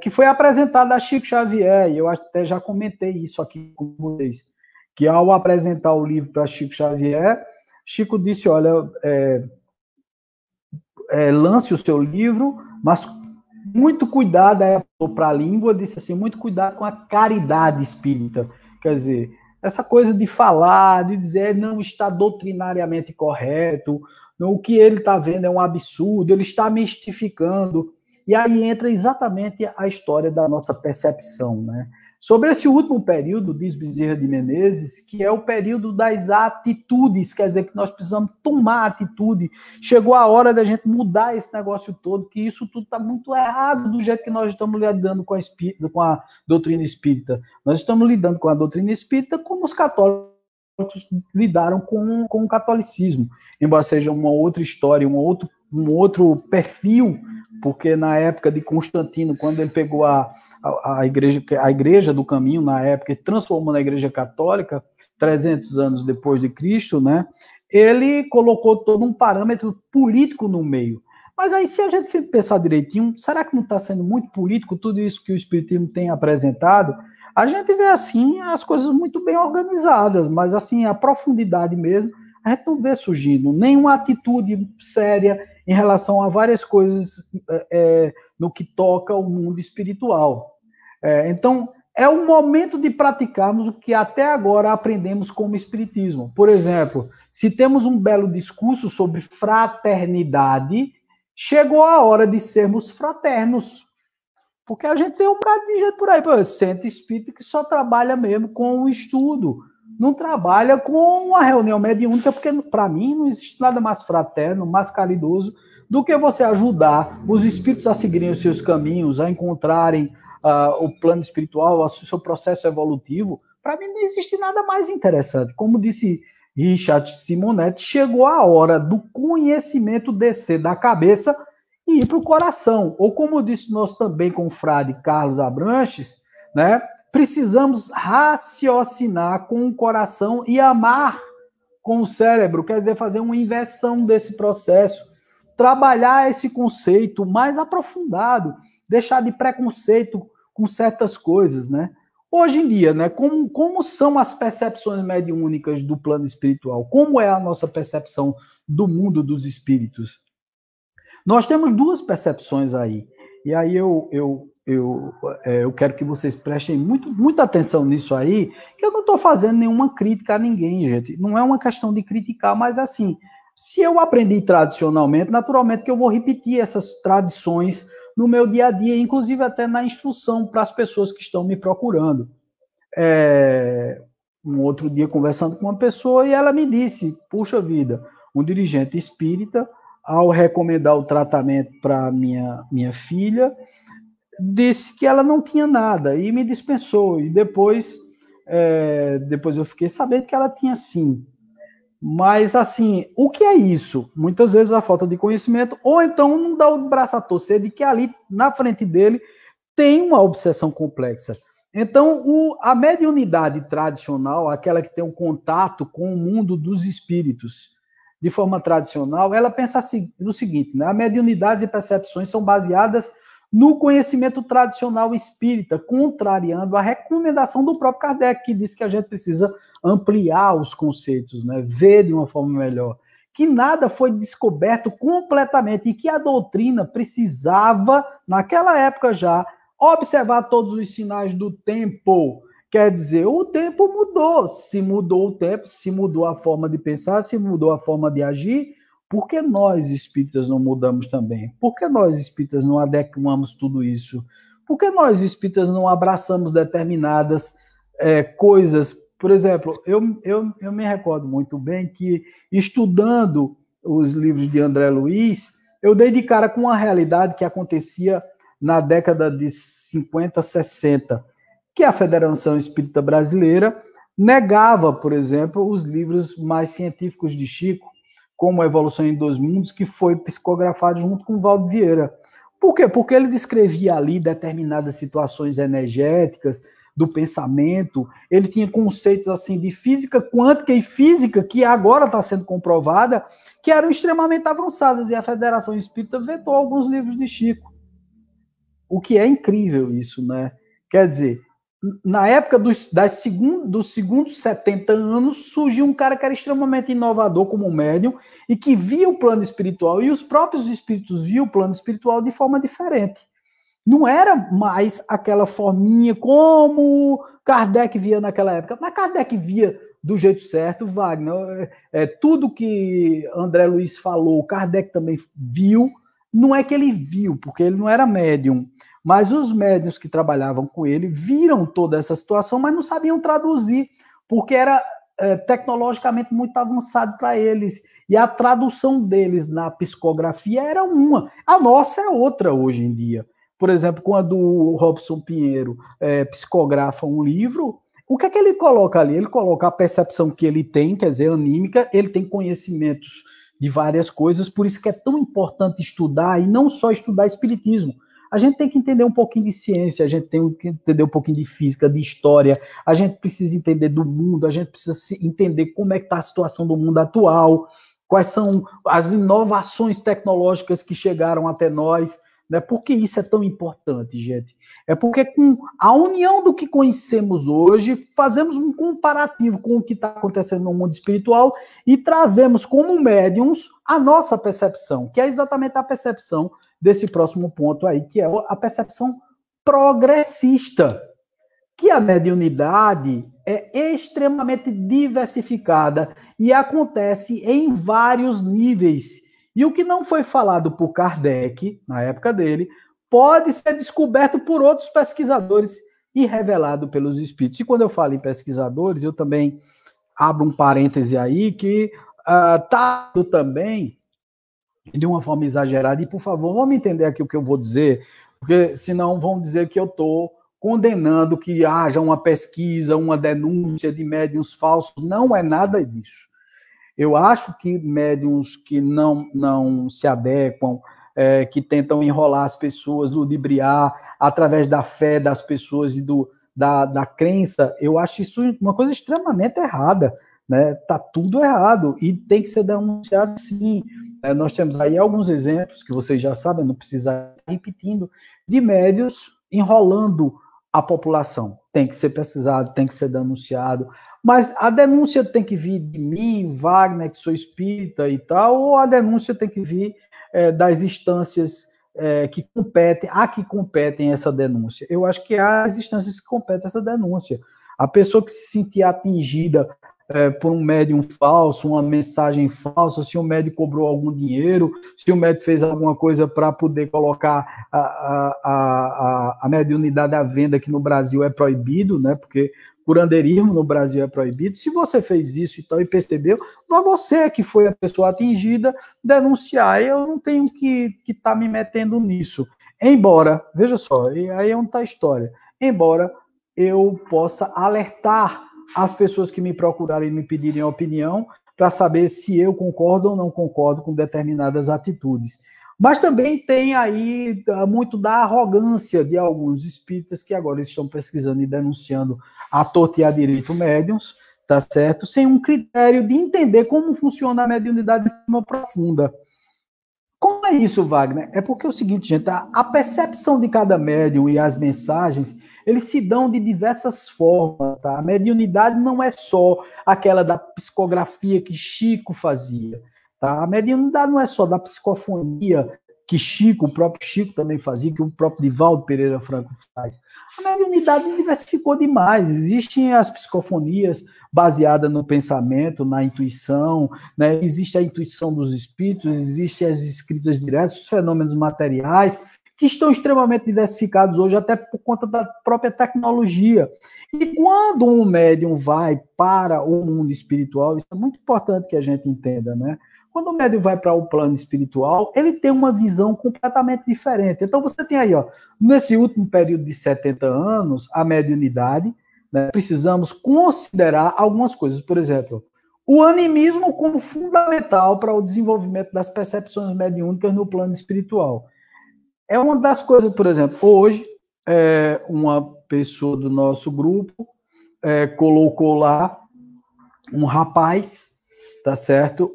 que foi apresentado a Chico Xavier, e eu até já comentei isso aqui com vocês, que ao apresentar o livro para Chico Xavier, Chico disse, olha, lance o seu livro, mas muito cuidado para a língua, disse assim, muito cuidado com a caridade espírita. Quer dizer, essa coisa de falar, de dizer não está doutrinariamente correto, o que ele está vendo é um absurdo, ele está mistificando. E aí entra exatamente a história da nossa percepção, né? Sobre esse último período, diz Bezerra de Menezes, que é o período das atitudes, quer dizer, que nós precisamos tomar atitude. Chegou a hora da gente mudar esse negócio todo, que isso tudo está muito errado do jeito que nós estamos lidando com a doutrina espírita. Nós estamos lidando com a doutrina espírita como os católicos lidaram com o catolicismo, embora seja uma outra história, um outro perfil, porque na época de Constantino, quando ele pegou a igreja do caminho, na época, transformou na igreja católica, 300 anos depois de Cristo, né, ele colocou todo um parâmetro político no meio. Mas aí, se a gente pensar direitinho, será que não está sendo muito político tudo isso que o Espiritismo tem apresentado? A gente vê, assim, as coisas muito bem organizadas, mas, assim, a profundidade mesmo, a gente não vê surgindo nenhuma atitude séria em relação a várias coisas no que toca o mundo espiritual. Então, é o momento de praticarmos o que até agora aprendemos como espiritismo. Por exemplo, se temos um belo discurso sobre fraternidade, chegou a hora de sermos fraternos. Porque a gente vê um bocado de gente por aí, centro espírita que só trabalha mesmo com o estudo, não trabalha com uma reunião mediúnica, porque para mim não existe nada mais fraterno, mais caridoso do que você ajudar os espíritos a seguirem os seus caminhos, a encontrarem o plano espiritual, o seu processo evolutivo. Para mim não existe nada mais interessante. Como disse Richard Simonetti, chegou a hora do conhecimento descer da cabeça e ir para o coração. Ou como disse nós também com o frade Carlos Abranches, né? Precisamos raciocinar com o coração e amar com o cérebro, quer dizer, fazer uma inversão desse processo, trabalhar esse conceito mais aprofundado, deixar de preconceito com certas coisas, né? Hoje em dia, né, como são as percepções mediúnicas do plano espiritual? Como é a nossa percepção do mundo dos espíritos? Nós temos duas percepções aí. E aí eu quero que vocês prestem muita atenção nisso aí, que eu não estou fazendo nenhuma crítica a ninguém, gente. Não é uma questão de criticar, mas assim, se eu aprendi tradicionalmente, naturalmente que eu vou repetir essas tradições no meu dia a dia, inclusive até na instrução para as pessoas que estão me procurando. Um outro dia conversando com uma pessoa e ela me disse, puxa vida, um dirigente espírita, ao recomendar o tratamento para minha filha, disse que ela não tinha nada e me dispensou. E depois eu fiquei sabendo que ela tinha sim. Mas, assim, o que é isso? Muitas vezes a falta de conhecimento, ou então não dá o braço a torcer de que ali na frente dele tem uma obsessão complexa. Então, a mediunidade tradicional, aquela que tem um contato com o mundo dos espíritos de forma tradicional, ela pensa assim, no seguinte, né? A mediunidade e percepções são baseadas no conhecimento tradicional espírita, contrariando a recomendação do próprio Kardec, que diz que a gente precisa ampliar os conceitos, né? Ver de uma forma melhor. Que nada foi descoberto completamente e que a doutrina precisava, naquela época já, observar todos os sinais do tempo. Quer dizer, o tempo mudou. Se mudou o tempo, se mudou a forma de pensar, se mudou a forma de agir, por que nós espíritas não mudamos também? Por que nós espíritas não adequamos tudo isso? Por que nós espíritas não abraçamos determinadas coisas? Por exemplo, eu me recordo muito bem que, estudando os livros de André Luiz, eu dei de cara com uma realidade que acontecia na década de 50, 60, que a Federação Espírita Brasileira negava, por exemplo, os livros mais científicos de Chico, como A Evolução em Dois Mundos, que foi psicografado junto com o Valdo Vieira. Por quê? Porque ele descrevia ali determinadas situações energéticas do pensamento, ele tinha conceitos assim de física quântica e física que agora está sendo comprovada, que eram extremamente avançadas, e a Federação Espírita vetou alguns livros de Chico. O que é incrível isso, né? Quer dizer, na época dos segundos 70 anos, surgiu um cara que era extremamente inovador como médium e que via o plano espiritual, e os próprios espíritos viam o plano espiritual de forma diferente. Não era mais aquela forminha como Kardec via naquela época, mas Kardec via do jeito certo, Wagner. Tudo que André Luiz falou, Kardec também viu. Não é que ele viu, porque ele não era médium, mas os médiuns que trabalhavam com ele viram toda essa situação, mas não sabiam traduzir, porque era tecnologicamente muito avançado para eles. E a tradução deles na psicografia era uma. A nossa é outra hoje em dia. Por exemplo, quando o Robson Pinheiro psicografa um livro, o que é que ele coloca ali? Ele coloca a percepção que ele tem, quer dizer, anímica, ele tem conhecimentos de várias coisas, por isso que é tão importante estudar, e não só estudar espiritismo. A gente tem que entender um pouquinho de ciência, a gente tem que entender um pouquinho de física, de história, a gente precisa entender do mundo, a gente precisa entender como é que está a situação do mundo atual, quais são as inovações tecnológicas que chegaram até nós, né? Por que isso é tão importante, gente? É porque com a união do que conhecemos hoje, fazemos um comparativo com o que está acontecendo no mundo espiritual e trazemos como médiums a nossa percepção, que é exatamente a percepção desse próximo ponto aí, que é a percepção progressista, que a mediunidade é extremamente diversificada e acontece em vários níveis. E o que não foi falado por Kardec, na época dele, pode ser descoberto por outros pesquisadores e revelado pelos espíritos. E quando eu falo em pesquisadores, eu também abro um parêntese aí, que está também de uma forma exagerada, e por favor, vamos entender aqui o que eu vou dizer, porque senão vão dizer que eu estou condenando que haja uma pesquisa, uma denúncia de médiuns falsos. Não é nada disso. Eu acho que médiuns que não se adequam, que tentam enrolar as pessoas, ludibriar através da fé das pessoas e da crença, eu acho isso uma coisa extremamente errada. Né? Tá tudo errado e tem que ser denunciado sim. Nós temos aí alguns exemplos que vocês já sabem, não precisa ir repetindo, de médiuns enrolando a população. Tem que ser pesquisado, tem que ser denunciado. Mas a denúncia tem que vir de mim, Wagner, que sou espírita e tal, ou a denúncia tem que vir das instâncias que competem essa denúncia? Eu acho que há as instâncias que competem essa denúncia. A pessoa que se sentir atingida por um médium falso, uma mensagem falsa, se o médium cobrou algum dinheiro, se o médium fez alguma coisa para poder colocar a mediunidade à venda, que no Brasil é proibido, né? Porque curandeirismo no Brasil é proibido. Se você fez isso e percebeu, não é você que foi a pessoa atingida, denunciar. Eu não tenho que estar me metendo nisso. Embora, veja só, e aí é onde está a história. Embora eu possa alertar as pessoas que me procurarem e me pedirem opinião para saber se eu concordo ou não concordo com determinadas atitudes. Mas também tem aí muito da arrogância de alguns espíritas que agora estão pesquisando e denunciando à torta e à direito médiuns, tá certo? Sem um critério de entender como funciona a mediunidade de forma profunda. Como é isso, Wagner? É porque é o seguinte, gente, a percepção de cada médium e as mensagens, eles se dão de diversas formas, tá? A mediunidade não é só aquela da psicografia que Chico fazia, tá? A mediunidade não é só da psicofonia que Chico, o próprio Chico também fazia, que o próprio Divaldo Pereira Franco faz. A mediunidade diversificou demais. Existem as psicofonias baseadas no pensamento, na intuição, né? Existe a intuição dos espíritos, existem as escritas diretas, os fenômenos materiais, que estão extremamente diversificados hoje, até por conta da própria tecnologia. E quando um médium vai para o mundo espiritual, isso é muito importante que a gente entenda, né? Quando o médium vai para o plano espiritual, ele tem uma visão completamente diferente. Então, você tem aí, ó, nesse último período de 70 anos, a mediunidade, né, precisamos considerar algumas coisas. Por exemplo, o animismo como fundamental para o desenvolvimento das percepções mediúnicas no plano espiritual. É uma das coisas, por exemplo, hoje, uma pessoa do nosso grupo colocou lá um rapaz, tá certo?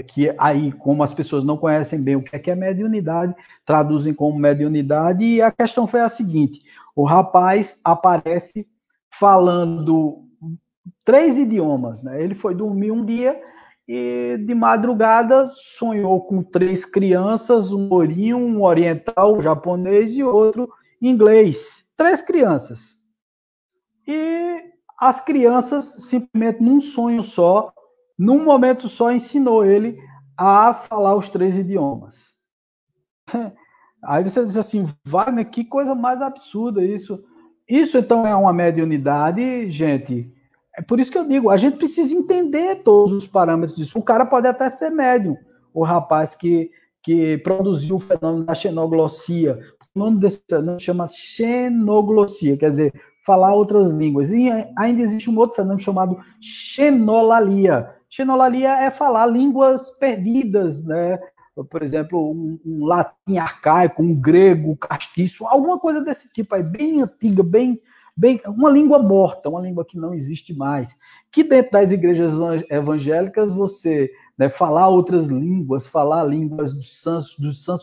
Que aí, como as pessoas não conhecem bem o que é mediunidade, traduzem como mediunidade, e a questão foi a seguinte: o rapaz aparece falando 3 idiomas, né? Ele foi dormir um dia e de madrugada sonhou com 3 crianças, um lourinho, um oriental, um japonês e outro inglês. 3 crianças. E as crianças, simplesmente num sonho só, num momento só, ensinou ele a falar os 3 idiomas. Aí você diz assim, Wagner, que coisa mais absurda isso. Isso, então, é uma mediunidade, gente. É por isso que eu digo, a gente precisa entender todos os parâmetros disso. O cara pode até ser médium, o rapaz que produziu o fenômeno da xenoglossia. O nome desse fenômeno chama xenoglossia, quer dizer, falar outras línguas. E ainda existe um outro fenômeno chamado xenolalia. Xenolalia é falar línguas perdidas, né? Por exemplo, um latim arcaico, um grego castiço, alguma coisa desse tipo aí, bem antiga, bem uma língua morta, uma língua que não existe mais. Que dentro das igrejas evangélicas você, né, falar outras línguas, falar línguas dos santos,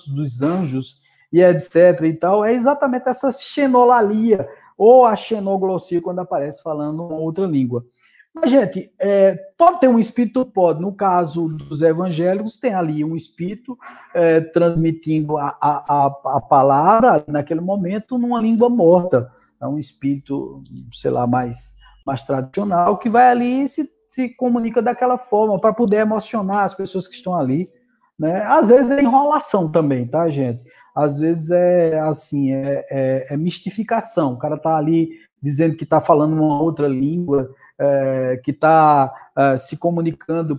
dos anjos e etc. e tal, é exatamente essa xenolalia ou a xenoglossia quando aparece falando uma outra língua. Mas, gente, pode ter um espírito? Pode. No caso dos evangélicos, tem ali um espírito transmitindo a palavra naquele momento numa língua morta. É um espírito, sei lá, mais tradicional, que vai ali e se comunica daquela forma, para poder emocionar as pessoas que estão ali. Né? Às vezes é enrolação também, tá, gente? Às vezes é assim, é mistificação. O cara tá ali dizendo que está falando uma outra língua, que está se comunicando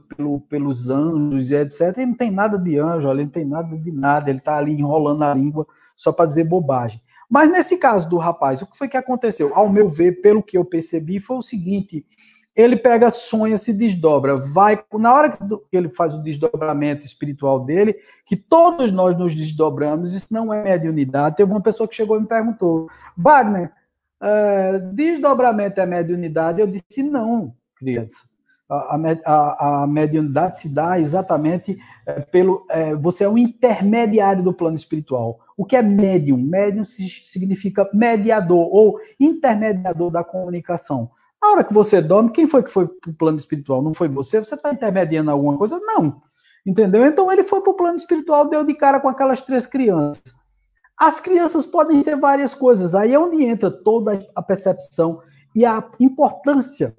pelos anjos e etc. E não tem nada de anjo, ele não tem nada de nada, ele está ali enrolando a língua só para dizer bobagem. Mas nesse caso do rapaz, o que foi que aconteceu? Ao meu ver, pelo que eu percebi, foi o seguinte: ele pega, sonha, se desdobra, vai, na hora que ele faz o desdobramento espiritual dele, que todos nós nos desdobramos, isso não é mediunidade. Teve uma pessoa que chegou e me perguntou, Wagner, desdobramento é mediunidade? Eu disse, não, criança. A mediunidade se dá exatamente você é um intermediário do plano espiritual. O que é médium? Médium significa mediador ou intermediador da comunicação. Na hora que você dorme, quem foi que foi para o plano espiritual? Não foi você? Você está intermediando alguma coisa? Não. entendeu? Então ele foi para o plano espiritual, deu de cara com aquelas 3 crianças. As crianças podem ser várias coisas, aí é onde entra toda a percepção e a importância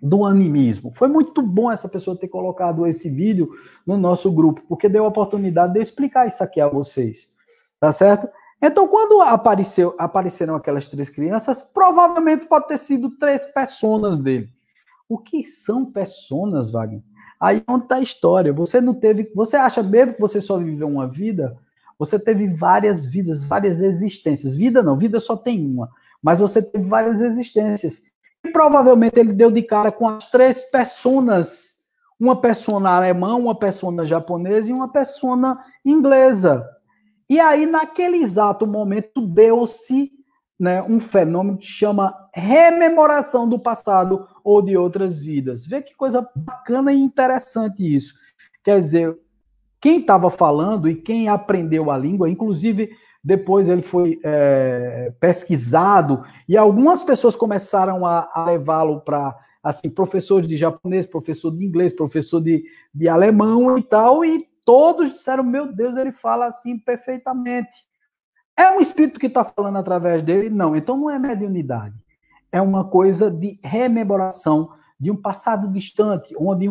do animismo. Foi muito bom essa pessoa ter colocado esse vídeo no nosso grupo, porque deu a oportunidade de eu explicar isso aqui a vocês, tá certo? Então, quando apareceram aquelas 3 crianças, provavelmente pode ter sido 3 personas dele. O que são personas, Wagner? Aí é onde está a história. Você não teve. Você acha mesmo que você só viveu uma vida? Você teve várias vidas, várias existências. Vida não, vida só tem uma. Mas você teve várias existências. E provavelmente ele deu de cara com as 3 personas. Uma persona alemã, uma persona japonesa e uma persona inglesa. E aí, naquele exato momento, deu-se, né, um fenômeno que chama rememoração do passado ou de outras vidas. Vê que coisa bacana e interessante isso. Quer dizer, quem estava falando e quem aprendeu a língua, inclusive depois ele foi pesquisado e algumas pessoas começaram a levá-lo para, assim, professores de japonês, professor de inglês, professor de alemão e tal, e todos disseram, meu Deus, ele fala assim perfeitamente. É um espírito que está falando através dele? Não, então não é mediunidade. É uma coisa de rememoração de um passado distante, onde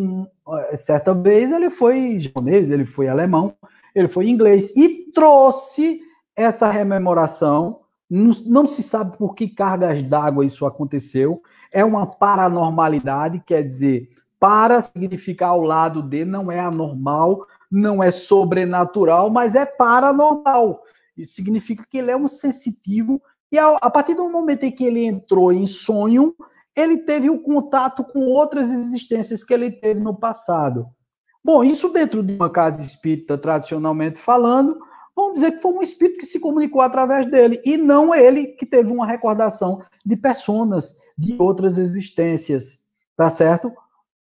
certa vez ele foi japonês, ele foi alemão, ele foi inglês, e trouxe essa rememoração. Não se sabe por que cargas d'água isso aconteceu. É uma paranormalidade, quer dizer, para significar ao lado de, não é anormal, não é sobrenatural, mas é paranormal. Isso significa que ele é um sensitivo, e a partir do momento em que ele entrou em sonho, ele teve o contato com outras existências que ele teve no passado. Bom, isso dentro de uma casa espírita, tradicionalmente falando, vamos dizer que foi um espírito que se comunicou através dele, e não ele que teve uma recordação de personas, de outras existências, tá certo?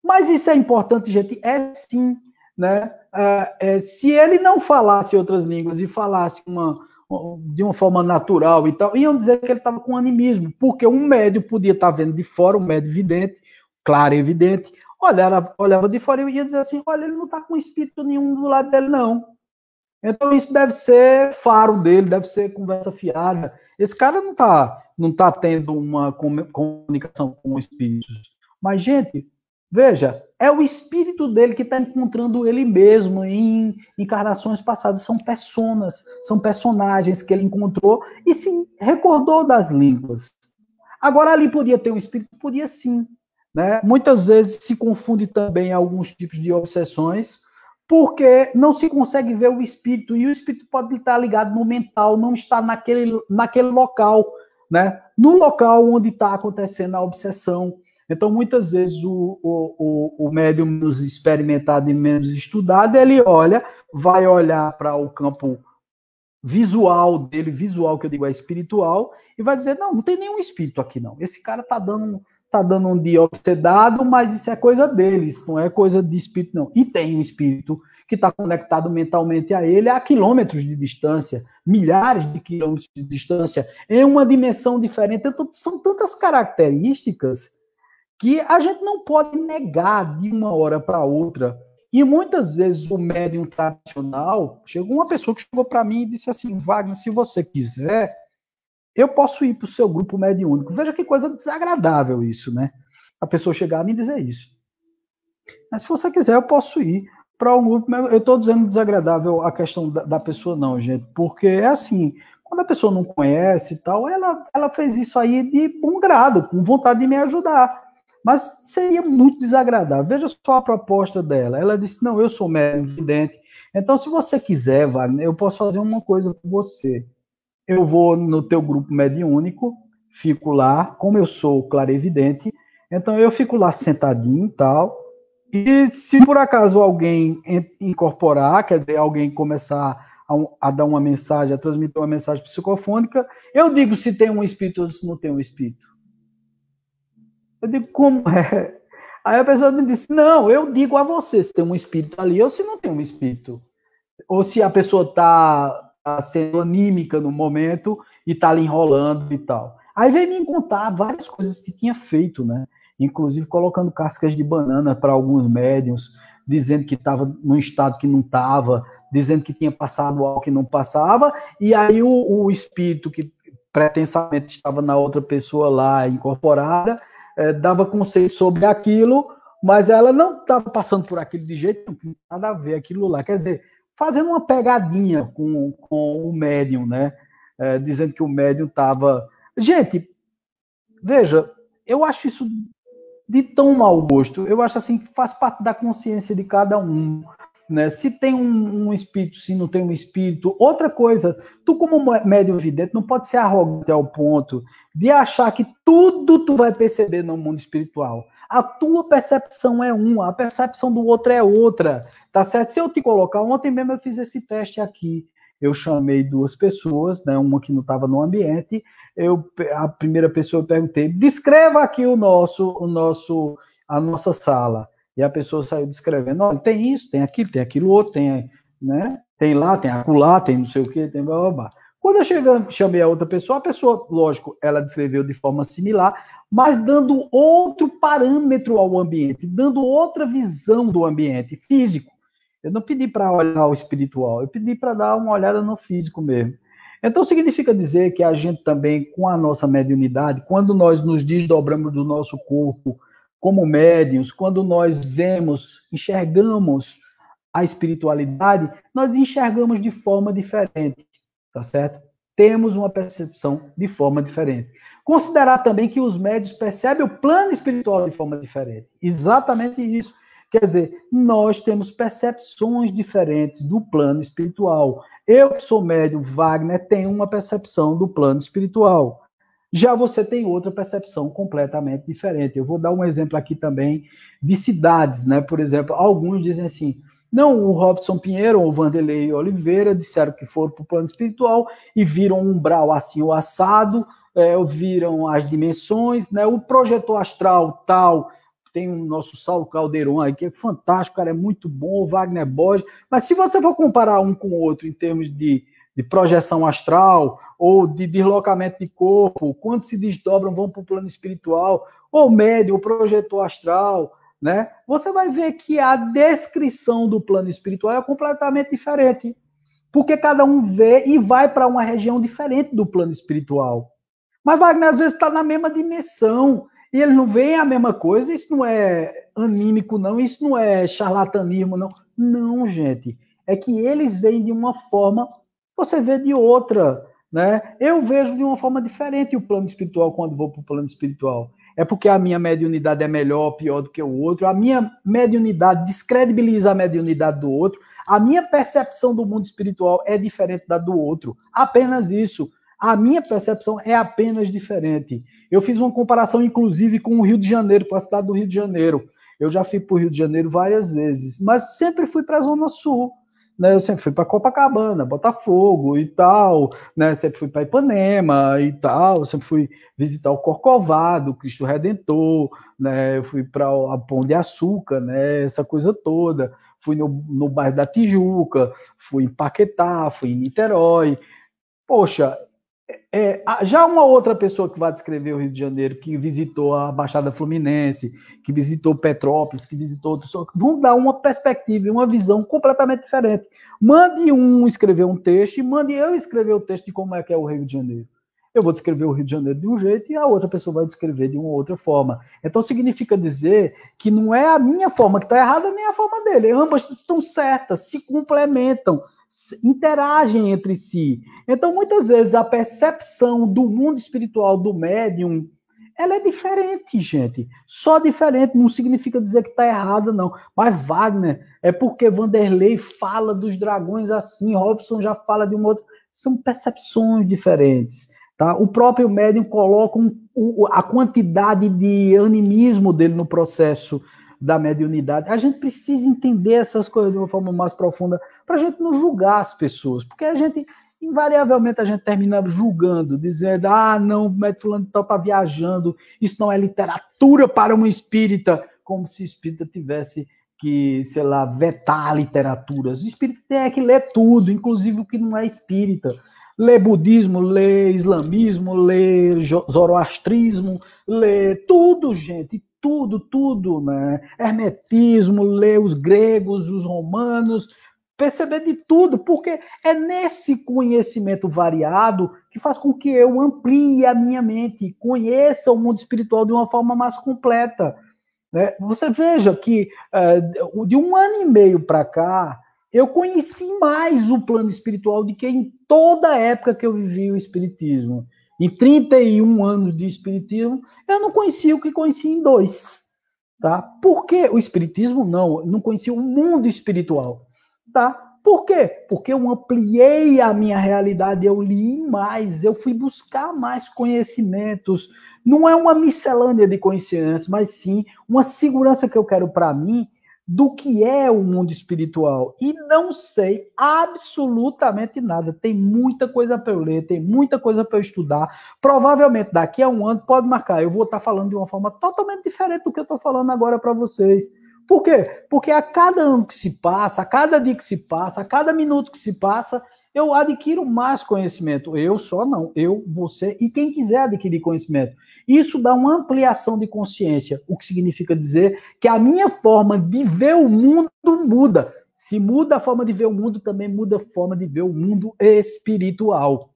Mas isso é importante, gente, é sim, né? Se ele não falasse outras línguas e falasse de uma forma natural e tal, iam dizer que ele estava com animismo, porque um médium podia estar vendo de fora, um médium vidente, claro e evidente, olhava de fora e ia dizer assim, olha, ele não está com espírito nenhum do lado dele, não. Então isso deve ser faro dele, deve ser conversa fiada. Esse cara não tá tendo uma comunicação com espíritos. Mas, gente, veja, é o espírito dele que está encontrando ele mesmo em encarnações passadas. São personas, são personagens que ele encontrou e se recordou das línguas. Agora, ali podia ter um espírito? Podia sim. Né? Muitas vezes se confunde também alguns tipos de obsessões, porque não se consegue ver o espírito, e o espírito pode estar ligado no mental, não está naquele local, né? No local onde está acontecendo a obsessão. Então, muitas vezes, o médium menos experimentado e menos estudado, ele vai olhar para o campo visual dele, visual que eu digo é espiritual, e vai dizer, não tem nenhum espírito aqui, não. Esse cara está dando um dia obsedado, mas isso é coisa dele, isso não é coisa de espírito, não. E tem um espírito que está conectado mentalmente a ele a quilômetros de distância, milhares de quilômetros de distância, em uma dimensão diferente. Então, são tantas características que a gente não pode negar de uma hora para outra. E muitas vezes o médium tradicional, chegou uma pessoa que chegou para mim e disse assim, Wagner, se você quiser, eu posso ir para o seu grupo mediúnico. Veja que coisa desagradável isso, né? A pessoa chegar a me dizer isso. Mas se você quiser, eu posso ir para um grupo. Eu estou dizendo desagradável a questão da pessoa, não, gente, porque é assim, quando a pessoa não conhece e tal, ela fez isso aí de bom grado, com vontade de me ajudar. Mas seria muito desagradável. Veja só a proposta dela. Ela disse, não, eu sou médium vidente. Então, se você quiser, Wagner, eu posso fazer uma coisa com você. Eu vou no teu grupo mediúnico, fico lá, como eu sou clarevidente, então eu fico lá sentadinho e tal, e se por acaso alguém incorporar, quer dizer, alguém começar a dar uma mensagem, a transmitir uma mensagem psicofônica, eu digo se tem um espírito ou se não tem um espírito. Eu digo, como é? Aí a pessoa me disse, não, eu digo a você se tem um espírito ali ou se não tem um espírito. Ou se a pessoa está sendo anímica no momento e está ali enrolando e tal. Aí veio me contar várias coisas que tinha feito, né? Inclusive colocando cascas de banana para alguns médiums, dizendo que estava num estado que não estava, dizendo que tinha passado algo que não passava, e aí o espírito que pretensamente estava na outra pessoa lá, incorporada, dava conselho sobre aquilo, mas ela não estava passando por aquilo de jeito nenhum, não tinha nada a ver aquilo lá. Quer dizer, fazendo uma pegadinha com o médium, né? Dizendo que o médium estava... Gente, veja, eu acho isso de tão mau gosto. Eu acho assim que faz parte da consciência de cada um, né? Se tem um espírito, se não tem um espírito. Outra coisa, tu como médium vidente não pode ser arrogante ao ponto de achar que tudo tu vai perceber no mundo espiritual. A tua percepção é uma, a percepção do outro é outra, tá certo? Se eu te colocar, ontem mesmo eu fiz esse teste aqui. Eu chamei duas pessoas, né? Uma que não estava no ambiente. A primeira pessoa eu perguntei, descreva aqui a nossa sala. E a pessoa saiu descrevendo, olha, tem isso, tem aquilo outro, né? Tem lá, tem acolá, tem não sei o quê, tem blá, blá, blá. Quando eu chamei a outra pessoa, lógico, ela descreveu de forma similar, mas dando outro parâmetro ao ambiente, dando outra visão do ambiente físico. Eu não pedi para olhar o espiritual, eu pedi para dar uma olhada no físico mesmo. Então, significa dizer que a gente também, com a nossa mediunidade, quando nós nos desdobramos do nosso corpo como médiuns, quando nós enxergamos a espiritualidade, nós enxergamos de forma diferente, tá certo? Temos uma percepção de forma diferente. Considerar também que os médiuns percebem o plano espiritual de forma diferente. Exatamente isso. Quer dizer, nós temos percepções diferentes do plano espiritual. Eu, que sou médium, Wagner, tenho uma percepção do plano espiritual. Já você tem outra percepção completamente diferente. Eu vou dar um exemplo aqui também de cidades, né? Por exemplo, alguns dizem assim, não, o Robson Pinheiro ou o Vanderlei Oliveira disseram que foram para o plano espiritual e viram um umbral assim, o assado, viram as dimensões, né? O projetor astral tal... Tem o nosso Saulo Caldeirão aí, que é fantástico, cara, é muito bom, o Wagner Borges, mas se você for comparar um com o outro em termos de projeção astral, ou de deslocamento de corpo, quando se desdobram, vão para o plano espiritual, ou médio, ou projetor astral, né? Você vai ver que a descrição do plano espiritual é completamente diferente, porque cada um vê e vai para uma região diferente do plano espiritual. Mas Wagner, às vezes, está na mesma dimensão, e eles não veem a mesma coisa. Isso não é anímico, não. Isso não é charlatanismo, não. Não, gente. É que eles veem de uma forma, você vê de outra, né? Eu vejo de uma forma diferente o plano espiritual quando vou para o plano espiritual. É porque a minha mediunidade é melhor ou pior do que o outro. A minha mediunidade descredibiliza a mediunidade do outro. A minha percepção do mundo espiritual é diferente da do outro. Apenas isso. A minha percepção é apenas diferente. Eu fiz uma comparação, inclusive, com o Rio de Janeiro, com a cidade do Rio de Janeiro. Eu já fui para o Rio de Janeiro várias vezes, mas sempre fui para a Zona Sul. Né? Eu sempre fui para Copacabana, Botafogo e tal. Né? Sempre fui para Ipanema e tal. Sempre fui visitar o Corcovado, Cristo Redentor. Né? Eu fui para a Pão de Açúcar, né? Essa coisa toda. Fui no bairro da Tijuca, fui em Paquetá, fui em Niterói. Poxa, já uma outra pessoa que vai descrever o Rio de Janeiro, que visitou a Baixada Fluminense, que visitou Petrópolis, que visitou outros, vão dar uma perspectiva e uma visão completamente diferente. Mande um escrever um texto e mande eu escrever o texto de como é que é o Rio de Janeiro. Eu vou descrever o Rio de Janeiro de um jeito e a outra pessoa vai descrever de uma outra forma. Então significa dizer que não é a minha forma que está errada, nem a forma dele. Ambas estão certas, se complementam, interagem entre si. Então, muitas vezes, a percepção do mundo espiritual do médium, ela é diferente, gente. Só diferente não significa dizer que está errada, não. Mas Wagner, é porque Vanderlei fala dos dragões assim, Robson já fala de uma outra. São percepções diferentes. Tá? O próprio médium coloca a quantidade de animismo dele no processo da mediunidade. A gente precisa entender essas coisas de uma forma mais profunda para a gente não julgar as pessoas, porque a gente, invariavelmente, a gente termina julgando, dizendo, não, o médium fulano está viajando, isso não é literatura para um espírita, como se o espírita tivesse que, sei lá, vetar literaturas. O espírita tem que ler tudo, inclusive o que não é espírita. Lê budismo, lê islamismo, lê zoroastrismo, lê tudo, gente. tudo, né? Hermetismo, ler os gregos, os romanos, perceber de tudo, porque é nesse conhecimento variado que faz com que eu amplie a minha mente, conheça o mundo espiritual de uma forma mais completa, né? Você veja que de um ano e meio para cá, eu conheci mais o plano espiritual do que em toda a época que eu vivi o espiritismo. Em 31 anos de espiritismo, eu não conhecia o que conheci em 2. Tá? Por que o espiritismo não conhecia o mundo espiritual? Tá? Por quê? Porque eu ampliei a minha realidade, eu li mais, eu fui buscar mais conhecimentos. Não é uma miscelânea de conhecimentos, mas sim uma segurança que eu quero para mim do que é o mundo espiritual. E não sei absolutamente nada. Tem muita coisa para eu ler, tem muita coisa para eu estudar. Provavelmente daqui a um ano, pode marcar, eu vou estar falando de uma forma totalmente diferente do que eu estou falando agora para vocês. Por quê? Porque a cada ano que se passa, a cada dia que se passa, a cada minuto que se passa, eu adquiro mais conhecimento. Eu só não, eu, você e quem quiser adquirir conhecimento. Isso dá uma ampliação de consciência, o que significa dizer que a minha forma de ver o mundo muda. Se muda a forma de ver o mundo, também muda a forma de ver o mundo espiritual.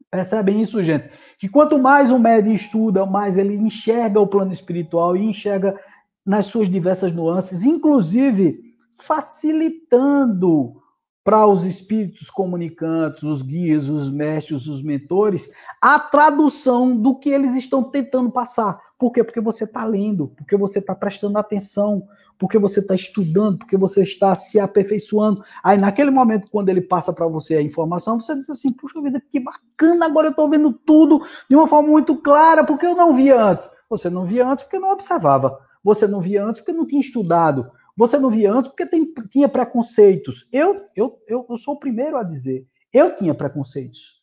Percebem isso, gente? Que quanto mais o médium estuda, mais ele enxerga o plano espiritual e enxerga nas suas diversas nuances, inclusive facilitando para os espíritos comunicantes, os guias, os mestres, os mentores, a tradução do que eles estão tentando passar. Por quê? Porque você está lendo, porque você está prestando atenção, porque você está estudando, porque você está se aperfeiçoando. Aí, naquele momento, quando ele passa para você a informação, você diz assim, puxa vida, que bacana, agora eu estou vendo tudo de uma forma muito clara, porque eu não via antes. Você não via antes porque não observava. Você não via antes porque não tinha estudado. Você não via antes porque tinha preconceitos. Eu sou o primeiro a dizer. Eu tinha preconceitos.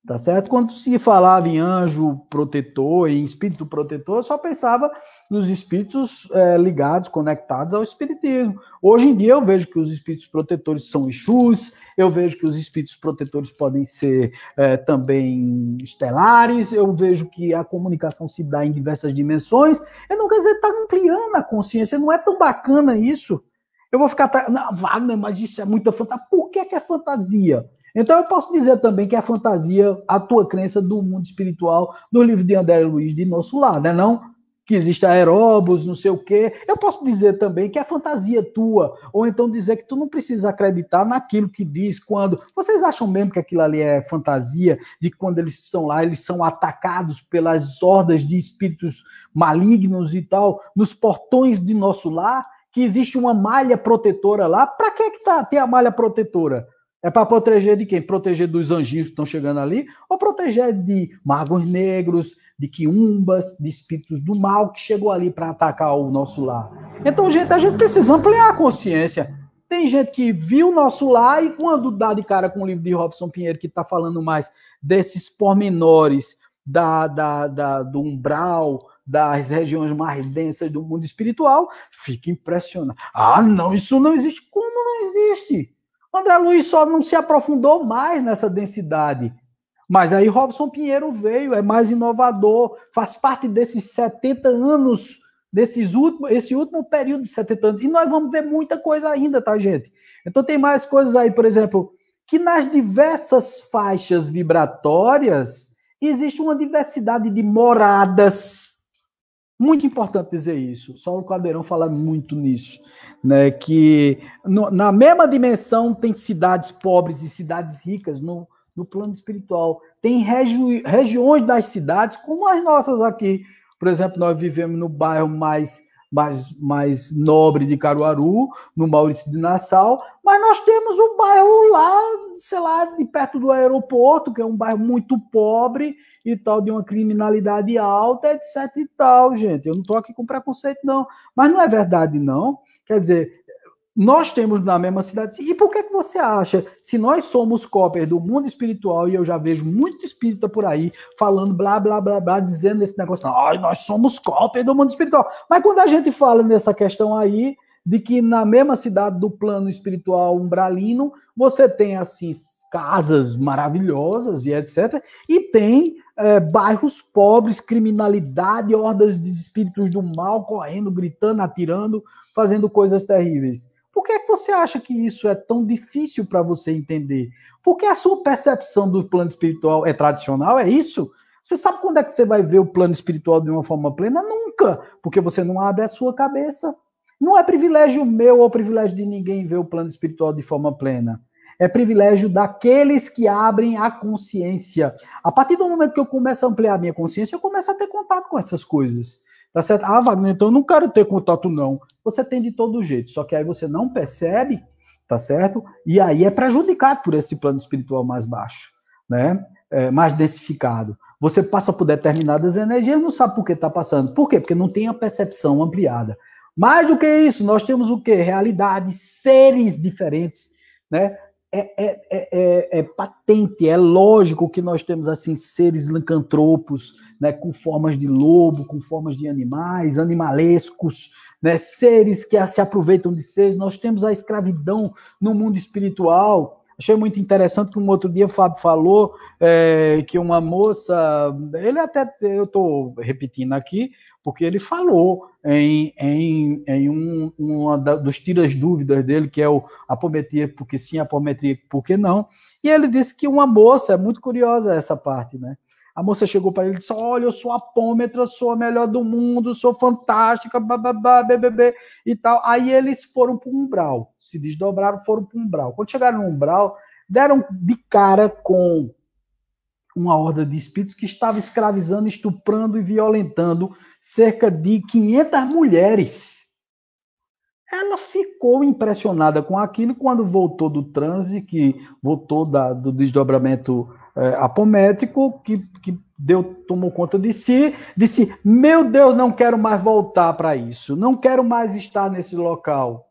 Tá certo? Quando se falava em anjo protetor, em espírito protetor, eu só pensava nos espíritos ligados, conectados ao espiritismo. Hoje em dia eu vejo que os espíritos protetores são Exus, eu vejo que os espíritos protetores podem ser também estelares, eu vejo que a comunicação se dá em diversas dimensões. Eu não quer dizer que está ampliando a consciência, não é tão bacana isso. Eu vou ficar... Não, Wagner, mas isso é muita fantasia. Por que é fantasia? Então eu posso dizer também que é fantasia a tua crença do mundo espiritual do livro de André Luiz de Nosso Lar, né? Não que existe aeróbus, não sei o quê. Eu posso dizer também que é fantasia tua, ou então dizer que tu não precisa acreditar naquilo que diz quando... Vocês acham mesmo que aquilo ali é fantasia, de que quando eles estão lá, eles são atacados pelas hordas de espíritos malignos e tal, nos portões de Nosso Lar, que existe uma malha protetora lá? Para que tem a malha protetora? É para proteger de quem? Proteger dos anjinhos que estão chegando ali? Ou proteger de magos negros, de quiumbas, de espíritos do mal que chegou ali para atacar o nosso lar? Então, gente, a gente precisa ampliar a consciência. Tem gente que viu o nosso lar e quando dá de cara com o livro de Robson Pinheiro, que está falando mais desses pormenores do umbral, das regiões mais densas do mundo espiritual, fica impressionado. Ah, não, isso não existe. Como não existe? André Luiz só não se aprofundou mais nessa densidade. Mas aí Robson Pinheiro veio, é mais inovador, faz parte desses 70 anos, esse último período de 70 anos. E nós vamos ver muita coisa ainda, tá, gente? Então tem mais coisas aí, por exemplo, que nas diversas faixas vibratórias existe uma diversidade de moradas. Muito importante dizer isso. Saulo Caldeirão fala muito nisso, né? Que na mesma dimensão tem cidades pobres e cidades ricas no plano espiritual. Tem regiões das cidades, como as nossas aqui. Por exemplo, nós vivemos no bairro mais nobre de Caruaru, no Maurício de Nassau, mas nós temos o bairro lá, sei lá, de perto do aeroporto, que é um bairro muito pobre e tal, de uma criminalidade alta, etc e tal, gente. Eu não estou aqui com preconceito, não. Mas não é verdade, não. Quer dizer, nós temos na mesma cidade. E por que você acha, se nós somos cópias do mundo espiritual, e eu já vejo muito espírita por aí falando blá, blá, blá, blá, dizendo esse negócio, nós somos cópias do mundo espiritual. Mas quando a gente fala nessa questão aí, de que na mesma cidade do plano espiritual umbralino, você tem, assim, casas maravilhosas e etc. E tem bairros pobres, criminalidade, hordas de espíritos do mal correndo, gritando, atirando, fazendo coisas terríveis. Por que é que você acha que isso é tão difícil para você entender? Porque a sua percepção do plano espiritual é tradicional, é isso? Você sabe quando é que você vai ver o plano espiritual de uma forma plena? Nunca, porque você não abre a sua cabeça. Não é privilégio meu ou privilégio de ninguém ver o plano espiritual de forma plena. É privilégio daqueles que abrem a consciência. A partir do momento que eu começo a ampliar a minha consciência, eu começo a ter contato com essas coisas. Tá certo? Ah, Wagner, então eu não quero ter contato, não. Você tem de todo jeito, só que aí você não percebe, tá certo? E aí é prejudicado por esse plano espiritual mais baixo, né? Mais densificado. Você passa por determinadas energias e não sabe por que está passando. Por quê? Porque não tem a percepção ampliada. Mais do que isso, nós temos o quê? Realidades, seres diferentes, né? É patente, é lógico que nós temos assim seres licantropos, né, com formas de lobo, com formas de animais, animalescos, né, seres que se aproveitam de seres. Nós temos a escravidão no mundo espiritual. Achei muito interessante que um outro dia o Fábio falou que uma moça, ele até, eu estou repetindo aqui, porque ele falou em uma dos tiras dúvidas dele, que é o apometria porque sim, apometria porque não, e ele disse que uma moça, é muito curiosa essa parte, né? A moça chegou para ele e disse, olha, eu sou apômetra, sou a melhor do mundo, sou fantástica, bababá, bbb e tal. Aí eles foram para o umbral, se desdobraram, foram para o umbral. Quando chegaram no umbral, deram de cara com uma horda de espíritos que estava escravizando, estuprando e violentando cerca de 500 mulheres. Ela ficou impressionada com aquilo quando voltou do transe, que voltou do desdobramento apométrico, que tomou conta de si, disse, meu Deus, não quero mais voltar para isso, não quero mais estar nesse local.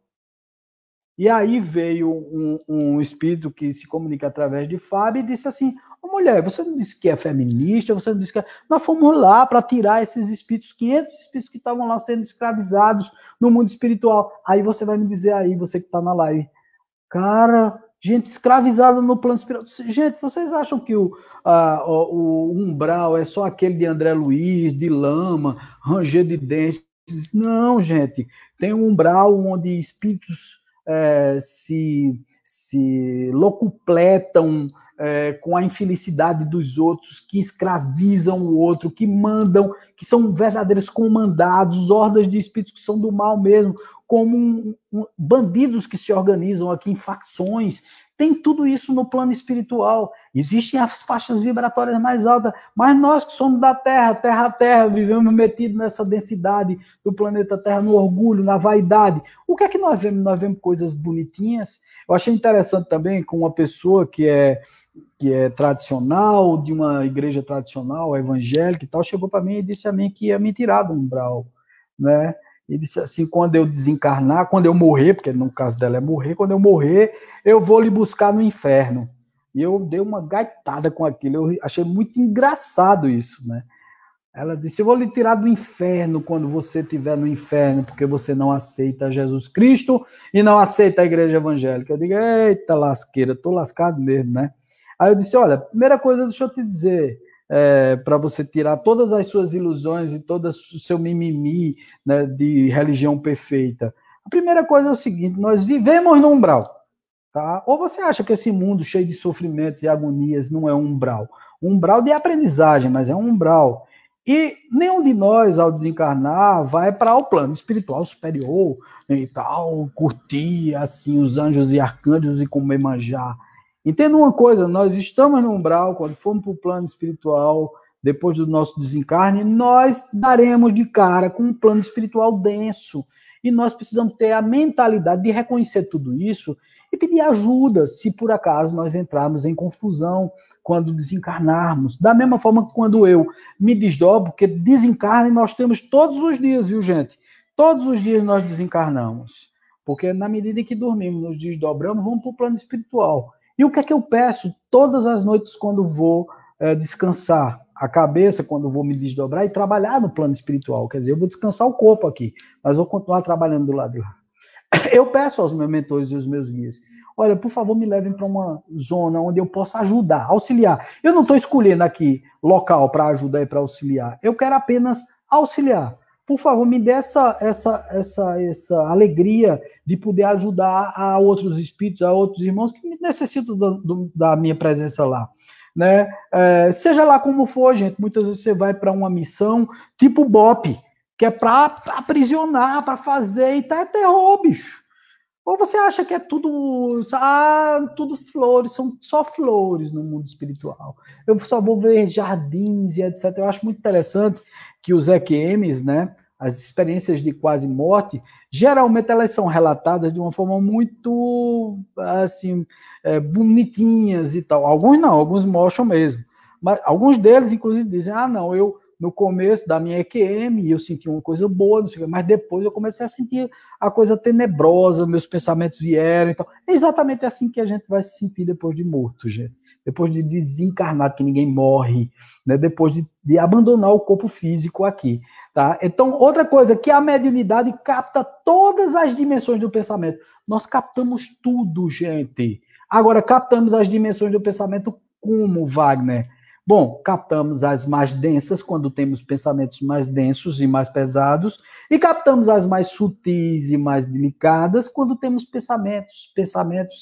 E aí veio um espírito que se comunica através de Fábio e disse assim, mulher, você não disse que é feminista, você não disse que é... Nós fomos lá para tirar esses espíritos, 500 espíritos que estavam lá sendo escravizados no mundo espiritual. Aí você vai me dizer aí, você que está na live, cara, gente escravizada no plano espiritual. Gente, vocês acham que o umbral é só aquele de André Luiz, de lama, ranger de dentes? Não, gente, tem um umbral onde espíritos se locupletam com a infelicidade dos outros, que escravizam o outro, que mandam, que são verdadeiros comandados, hordas de espíritos que são do mal mesmo, como bandidos que se organizam aqui em facções. Tem tudo isso no plano espiritual. Existem as faixas vibratórias mais altas, mas nós que somos da Terra, terra a terra, vivemos metidos nessa densidade do planeta Terra, no orgulho, na vaidade. O que é que nós vemos? Nós vemos coisas bonitinhas. Eu achei interessante também com uma pessoa que é tradicional, de uma igreja tradicional, evangélica e tal, chegou para mim e disse a mim que ia me tirar do umbral, né? E disse assim, quando eu desencarnar, quando eu morrer, porque no caso dela é morrer, quando eu morrer, eu vou lhe buscar no inferno. E eu dei uma gaitada com aquilo, eu achei muito engraçado isso, né? Ela disse, eu vou lhe tirar do inferno quando você estiver no inferno, porque você não aceita Jesus Cristo e não aceita a igreja evangélica. Eu digo, eita lasqueira, tô lascado mesmo, né? Aí eu disse, olha, primeira coisa, deixa eu te dizer, para você tirar todas as suas ilusões e todo o seu mimimi, né, de religião perfeita. A primeira coisa é o seguinte, nós vivemos no umbral, tá? Ou você acha que esse mundo cheio de sofrimentos e agonias não é um umbral? Um umbral de aprendizagem, mas é um umbral. E nenhum de nós, ao desencarnar, vai para o plano espiritual superior, né, e tal, curtir assim os anjos e arcanjos e comer manjar. Entenda uma coisa, nós estamos no umbral, quando formos para o plano espiritual, depois do nosso desencarne, nós daremos de cara com um plano espiritual denso. E nós precisamos ter a mentalidade de reconhecer tudo isso e pedir ajuda, se por acaso nós entrarmos em confusão quando desencarnarmos. Da mesma forma que quando eu me desdobro, porque desencarne nós temos todos os dias, viu, gente? Todos os dias nós desencarnamos. Porque na medida em que dormimos, nos desdobramos, vamos para o plano espiritual. E o que é que eu peço todas as noites quando vou descansar a cabeça, quando vou me desdobrar e trabalhar no plano espiritual? Quer dizer, eu vou descansar o corpo aqui, mas vou continuar trabalhando do lado de lá. Eu peço aos meus mentores e aos meus guias, olha, por favor, me levem para uma zona onde eu possa ajudar, auxiliar. Eu não estou escolhendo aqui local para ajudar e para auxiliar. Eu quero apenas auxiliar. Por favor, me dê essa alegria de poder ajudar a outros espíritos, a outros irmãos que necessitam da minha presença lá. Né? Seja lá como for, gente, muitas vezes você vai para uma missão tipo BOP, que é para aprisionar, para fazer, e tá é terror, bicho. Ou você acha que é tudo flores, são só flores no mundo espiritual. Eu só vou ver jardins e etc. Eu acho muito interessante que os EQMs, né, as experiências de quase morte, geralmente elas são relatadas de uma forma muito, assim, bonitinhas e tal. Alguns não, alguns mostram mesmo. Mas alguns deles, inclusive, dizem, não, no começo da minha EQM, eu senti uma coisa boa, não sei o quê, mas depois eu comecei a sentir a coisa tenebrosa, meus pensamentos vieram. Então, é exatamente assim que a gente vai se sentir depois de morto, gente. Depois de desencarnar, que ninguém morre, né? Depois de abandonar o corpo físico aqui. Tá? Então, outra coisa, que a mediunidade capta todas as dimensões do pensamento. Nós captamos tudo, gente. Agora, captamos as dimensões do pensamento como, Wagner? Bom, captamos as mais densas quando temos pensamentos mais densos e mais pesados, e captamos as mais sutis e mais delicadas quando temos pensamentos,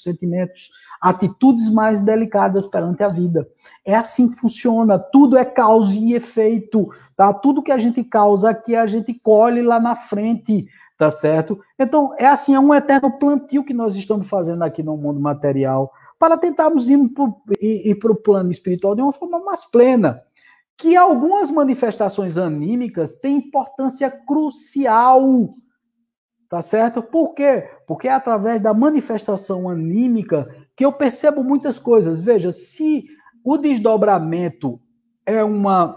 sentimentos, atitudes mais delicadas perante a vida. É assim que funciona, tudo é causa e efeito, tá? Tudo que a gente causa aqui, a gente colhe lá na frente, tá certo? Então, é assim, é um eterno plantio que nós estamos fazendo aqui no mundo material, para tentarmos ir para o plano espiritual de uma forma mais plena. Que algumas manifestações anímicas têm importância crucial, tá certo? Por quê? Porque é através da manifestação anímica que eu percebo muitas coisas. Veja, se o desdobramento é uma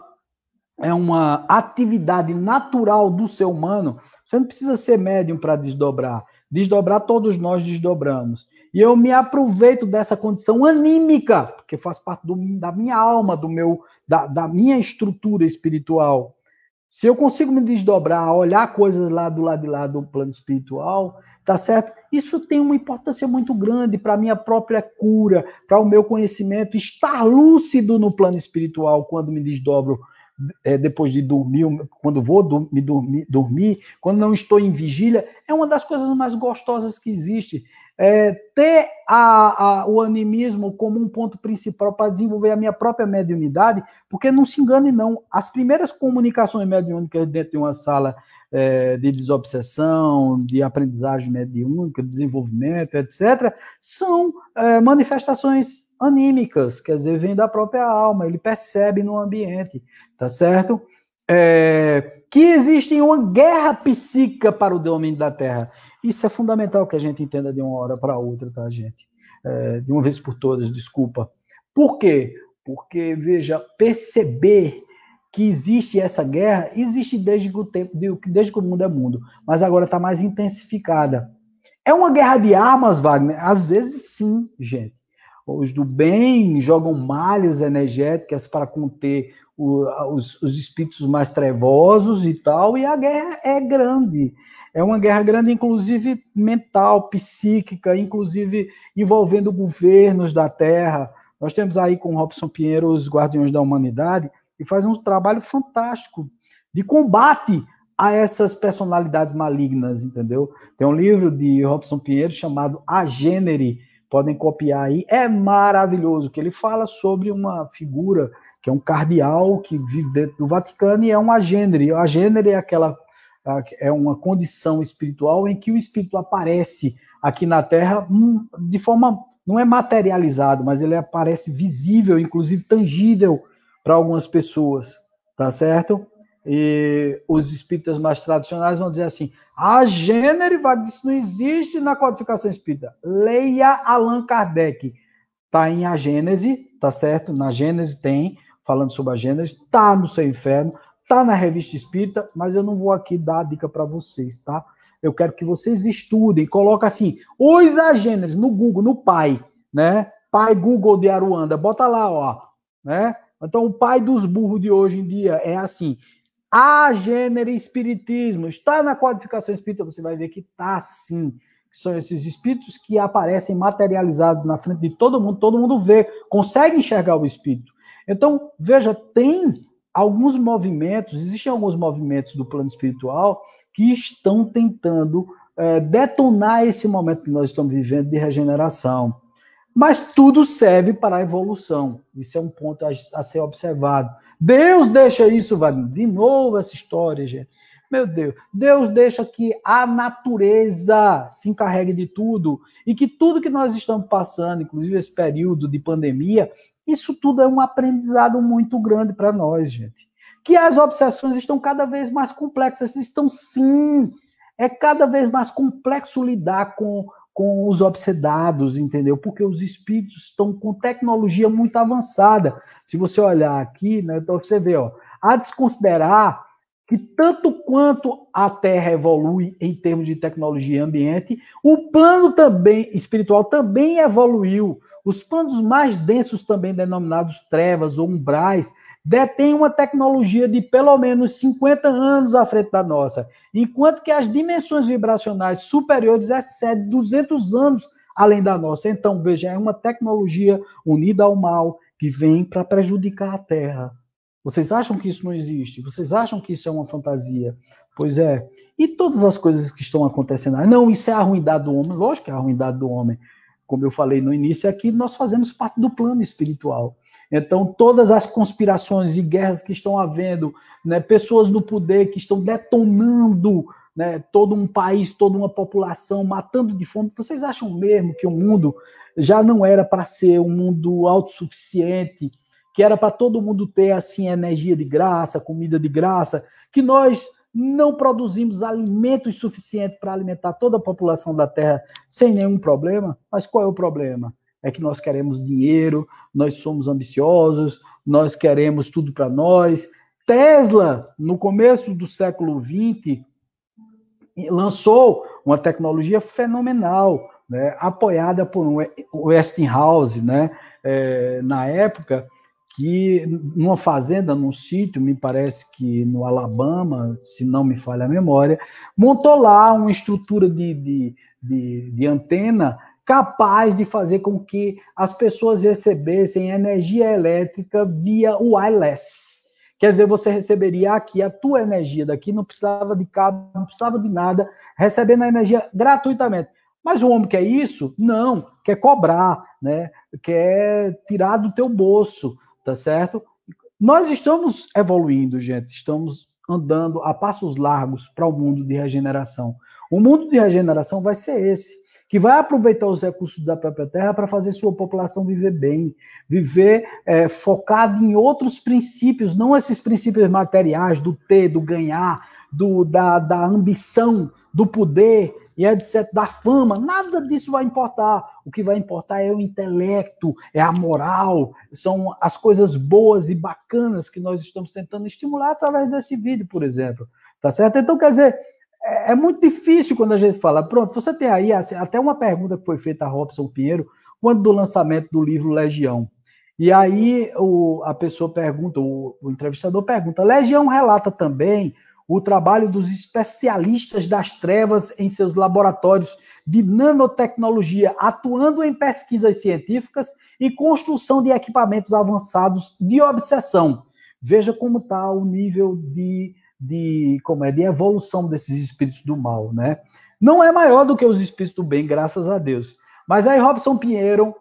atividade natural do ser humano, você não precisa ser médium para desdobrar. Desdobrar, todos nós desdobramos. E eu me aproveito dessa condição anímica, porque faz parte da minha alma, da minha estrutura espiritual. Se eu consigo me desdobrar, olhar coisas lá do lado de lá do plano espiritual, tá certo? Isso tem uma importância muito grande para a minha própria cura, para o meu conhecimento, estar lúcido no plano espiritual quando me desdobro depois de dormir, quando vou dormir, quando não estou em vigília, é uma das coisas mais gostosas que existe. Ter o animismo como um ponto principal para desenvolver a minha própria mediunidade, porque não se engane não, as primeiras comunicações mediúnicas dentro de uma sala de desobsessão, de aprendizagem mediúnica, desenvolvimento, etc., são manifestações anímicas, quer dizer, vem da própria alma, ele percebe no ambiente, tá certo? Que existe uma guerra psíquica para o domínio da Terra. Isso é fundamental que a gente entenda de uma hora para outra, tá, gente? De uma vez por todas, desculpa. Por quê? Porque, veja, perceber que existe essa guerra, existe desde que o mundo é mundo, mas agora está mais intensificada. É uma guerra de armas, Wagner? Às vezes sim, gente. Os do bem jogam malhas energéticas para conter os espíritos mais trevosos e tal, e a guerra é grande. É uma guerra grande, inclusive mental, psíquica, inclusive envolvendo governos da Terra. Nós temos aí com o Robson Pinheiro os Guardiões da Humanidade, e faz um trabalho fantástico de combate a essas personalidades malignas, entendeu? Tem um livro de Robson Pinheiro chamado A Gênere, podem copiar aí, é maravilhoso, que ele fala sobre uma figura que é um cardeal que vive dentro do Vaticano e é um agênere. O agênere é uma condição espiritual em que o espírito aparece aqui na Terra de forma, não é materializado, mas ele aparece visível, inclusive tangível para algumas pessoas, tá certo? E os espíritas mais tradicionais vão dizer assim, a gênero, isso não existe na codificação espírita. Leia Allan Kardec. Está em A Gênese, tá certo? Na Gênese tem, falando sobre a Gênese, está no Seu Inferno, está na Revista Espírita, mas eu não vou aqui dar a dica para vocês, tá? Eu quero que vocês estudem, coloca assim, os agêneres no Google, no Pai, né? Pai Google de Aruanda, bota lá, ó, né? Então, o pai dos burros de hoje em dia é assim, a gênero espiritismo, está na codificação espírita, você vai ver que está assim, que são esses espíritos que aparecem materializados na frente de todo mundo vê, consegue enxergar o espírito. Então, veja, existem alguns movimentos do plano espiritual que estão tentando detonar esse momento que nós estamos vivendo de regeneração. Mas tudo serve para a evolução. Isso é um ponto a ser observado. Deus deixa isso, de novo essa história, gente. Meu Deus, Deus deixa que a natureza se encarregue de tudo e que tudo que nós estamos passando, inclusive esse período de pandemia, isso tudo é um aprendizado muito grande para nós, gente. Que as obsessões estão cada vez mais complexas, estão sim. É cada vez mais complexo lidar com os obsedados, entendeu? Porque os espíritos estão com tecnologia muito avançada. Se você olhar aqui, né, então você vê, há de se considerar que tanto quanto a Terra evolui em termos de tecnologia e ambiente, o plano também espiritual também evoluiu. Os planos mais densos, também denominados trevas ou umbrais, detêm uma tecnologia de pelo menos 50 anos à frente da nossa, enquanto que as dimensões vibracionais superiores excedem 200 anos além da nossa. Então, veja, é uma tecnologia unida ao mal que vem para prejudicar a Terra. Vocês acham que isso não existe? Vocês acham que isso é uma fantasia? Pois é. E todas as coisas que estão acontecendo? Não, isso é a ruindade do homem. Lógico que é a ruindade do homem. Como eu falei no início aqui, nós fazemos parte do plano espiritual. Então, todas as conspirações e guerras que estão havendo, né, pessoas no poder que estão detonando, né, todo um país, toda uma população, matando de fome, vocês acham mesmo que o mundo já não era para ser um mundo autossuficiente, que era para todo mundo ter assim energia de graça, comida de graça, que nós não produzimos alimentos suficientes para alimentar toda a população da Terra sem nenhum problema? Mas qual é o problema? É que nós queremos dinheiro, nós somos ambiciosos, nós queremos tudo para nós. Tesla, no começo do século XX, lançou uma tecnologia fenomenal, né, apoiada por um Westinghouse, né, na época, que numa fazenda, num sítio, me parece que no Alabama, se não me falha a memória, montou lá uma estrutura de antena capaz de fazer com que as pessoas recebessem energia elétrica via wireless. Quer dizer, você receberia aqui a tua energia daqui, não precisava de cabo, não precisava de nada, recebendo a energia gratuitamente. Mas o homem quer isso? Não, quer cobrar, né? Quer tirar do teu bolso, tá certo? Nós estamos evoluindo, gente, estamos andando a passos largos para o mundo de regeneração. O mundo de regeneração vai ser esse, que vai aproveitar os recursos da própria terra para fazer sua população viver bem, viver focado em outros princípios, não esses princípios materiais do ter, do ganhar, da ambição, do poder, e etc., da fama, nada disso vai importar. O que vai importar é o intelecto, é a moral, são as coisas boas e bacanas que nós estamos tentando estimular através desse vídeo, por exemplo. Tá certo? Então, quer dizer, é muito difícil quando a gente fala, pronto, você tem aí até uma pergunta que foi feita a Robson Pinheiro, quando do lançamento do livro Legião. E aí a pessoa pergunta, o entrevistador pergunta, Legião relata também o trabalho dos especialistas das trevas em seus laboratórios de nanotecnologia, atuando em pesquisas científicas e construção de equipamentos avançados de obsessão. Veja como está o nível de evolução desses espíritos do mal, né? Não é maior do que os espíritos do bem, graças a Deus. Mas aí Robson Pinheiro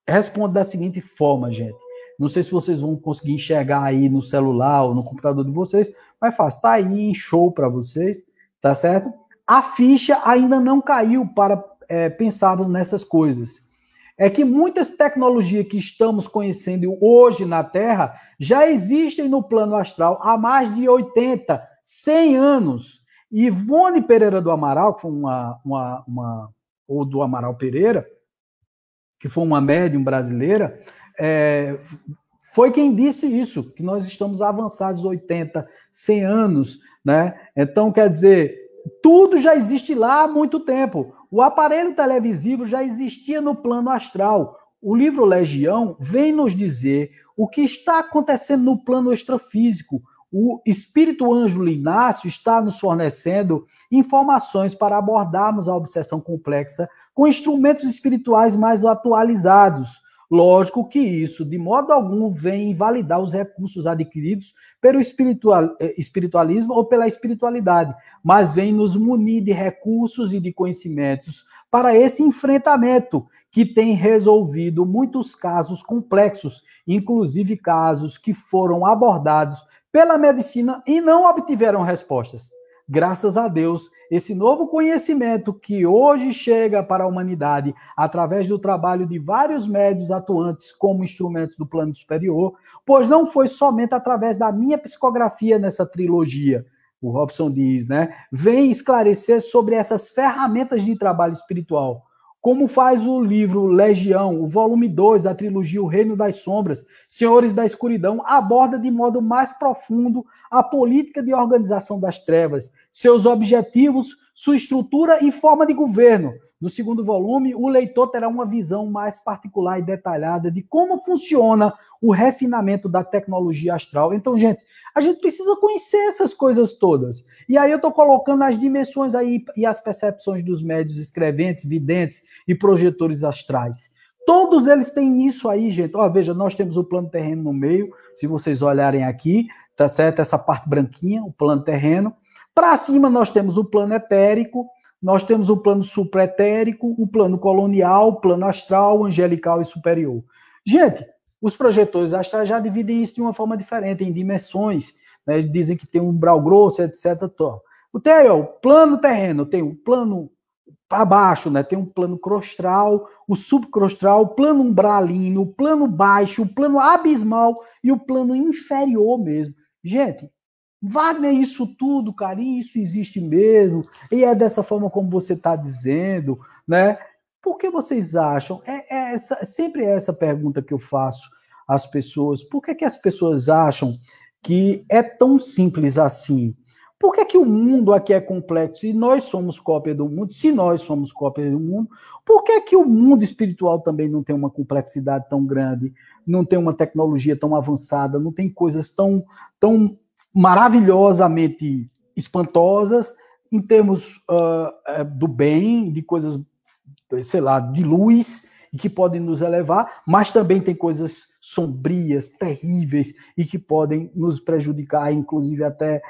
responde da seguinte forma, gente. Não sei se vocês vão conseguir enxergar aí no celular ou no computador de vocês, mas fácil, tá aí em show para vocês, tá certo? A ficha ainda não caiu para pensarmos nessas coisas. É que muitas tecnologias que estamos conhecendo hoje na Terra já existem no plano astral há mais de 80, 100 anos. E Ivone Pereira do Amaral, que foi ou do Amaral Pereira, que foi uma médium brasileira, foi quem disse isso, que nós estamos avançados 80, 100 anos, né? Então, quer dizer, tudo já existe lá há muito tempo. O aparelho televisivo já existia no plano astral. O livro Legião vem nos dizer o que está acontecendo no plano extrafísico. O espírito anjo Linácio está nos fornecendo informações para abordarmos a obsessão complexa com instrumentos espirituais mais atualizados. Lógico que isso, de modo algum, vem invalidar os recursos adquiridos pelo espiritualismo ou pela espiritualidade, mas vem nos munir de recursos e de conhecimentos para esse enfrentamento que tem resolvido muitos casos complexos, inclusive casos que foram abordados pela medicina e não obtiveram respostas. Graças a Deus, esse novo conhecimento que hoje chega para a humanidade através do trabalho de vários médios atuantes como instrumentos do plano superior, pois não foi somente através da minha psicografia nessa trilogia, o Robson diz, né? Vem esclarecer sobre essas ferramentas de trabalho espiritual, como faz o livro Legião, o volume 2 da trilogia O Reino das Sombras, Senhores da Escuridão, aborda de modo mais profundo a política de organização das trevas, seus objetivos, sua estrutura e forma de governo. No segundo volume, o leitor terá uma visão mais particular e detalhada de como funciona o refinamento da tecnologia astral. Então, gente, a gente precisa conhecer essas coisas todas. E aí eu estou colocando as dimensões aí e as percepções dos médios escreventes, videntes e projetores astrais. Todos eles têm isso aí, gente. Ó, veja, nós temos o plano terreno no meio, se vocês olharem aqui, tá certo? Essa parte branquinha, o plano terreno. Para cima nós temos o plano etérico, nós temos o plano supraetérico, o plano colonial, o plano astral, angelical e superior. Gente, os projetores astrais já dividem isso de uma forma diferente, em dimensões, né? Dizem que tem um umbral grosso, etc. Tem aí, ó, o plano terreno, tem o plano para baixo, né? Tem um plano crostral, o subcrostral, o plano umbralino, o plano baixo, o plano abismal e o plano inferior mesmo. Gente, Wagner, isso tudo, cara, isso existe mesmo, e é dessa forma como você está dizendo, né? Por que vocês acham? Sempre essa pergunta que eu faço às pessoas. Por que as pessoas acham que é tão simples assim? Por que o mundo aqui é complexo e nós somos cópia do mundo? Se nós somos cópia do mundo, por que o mundo espiritual também não tem uma complexidade tão grande, não tem uma tecnologia tão avançada, não tem coisas tão maravilhosamente espantosas em termos do bem, de coisas, sei lá, de luz, e que podem nos elevar, mas também tem coisas sombrias, terríveis, e que podem nos prejudicar, inclusive até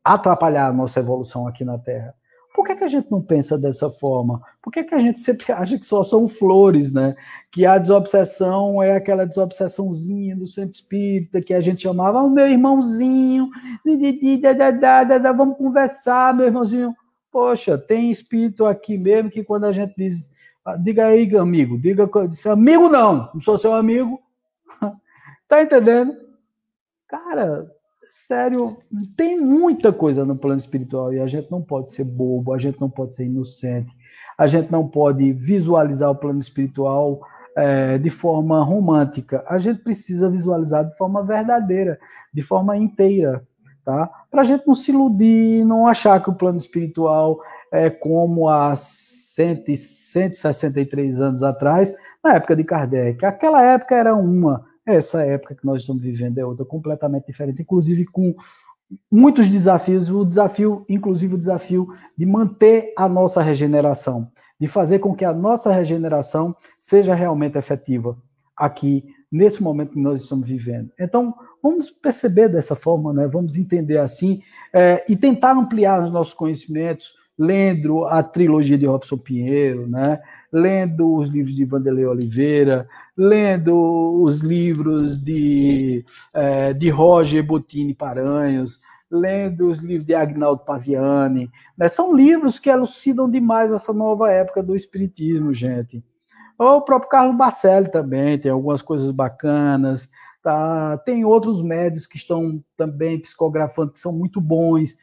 atrapalhar a nossa evolução aqui na Terra. Por que a gente não pensa dessa forma? Por que a gente sempre acha que só são flores, né? Que a desobsessão é aquela desobsessãozinha do centro espírita que a gente chamava, oh, meu irmãozinho, vamos conversar, meu irmãozinho. Poxa, tem espírito aqui mesmo que quando a gente diz, diga aí, amigo, amigo não sou seu amigo. Tá entendendo? Cara, sério, tem muita coisa no plano espiritual e a gente não pode ser bobo, a gente não pode ser inocente, a gente não pode visualizar o plano espiritual de forma romântica. A gente precisa visualizar de forma verdadeira, de forma inteira, tá? Para a gente não se iludir, não achar que o plano espiritual é como há 163 anos atrás, na época de Kardec. Aquela época era uma. Essa época que nós estamos vivendo é outra, completamente diferente, inclusive com muitos desafios, inclusive o desafio de manter a nossa regeneração, de fazer com que a nossa regeneração seja realmente efetiva aqui, nesse momento que nós estamos vivendo. Então, vamos perceber dessa forma, né? Vamos entender assim, e tentar ampliar os nossos conhecimentos, lendo a trilogia de Robson Pinheiro, né? Lendo os livros de Vanderlei Oliveira, lendo os livros de Roger Bottini Paranhos, lendo os livros de Agnaldo Paviani, né? São livros que elucidam demais essa nova época do espiritismo, gente. Ou o próprio Carlos Bacelli também, tem algumas coisas bacanas, tá? Tem outros médios que estão também psicografando, que são muito bons.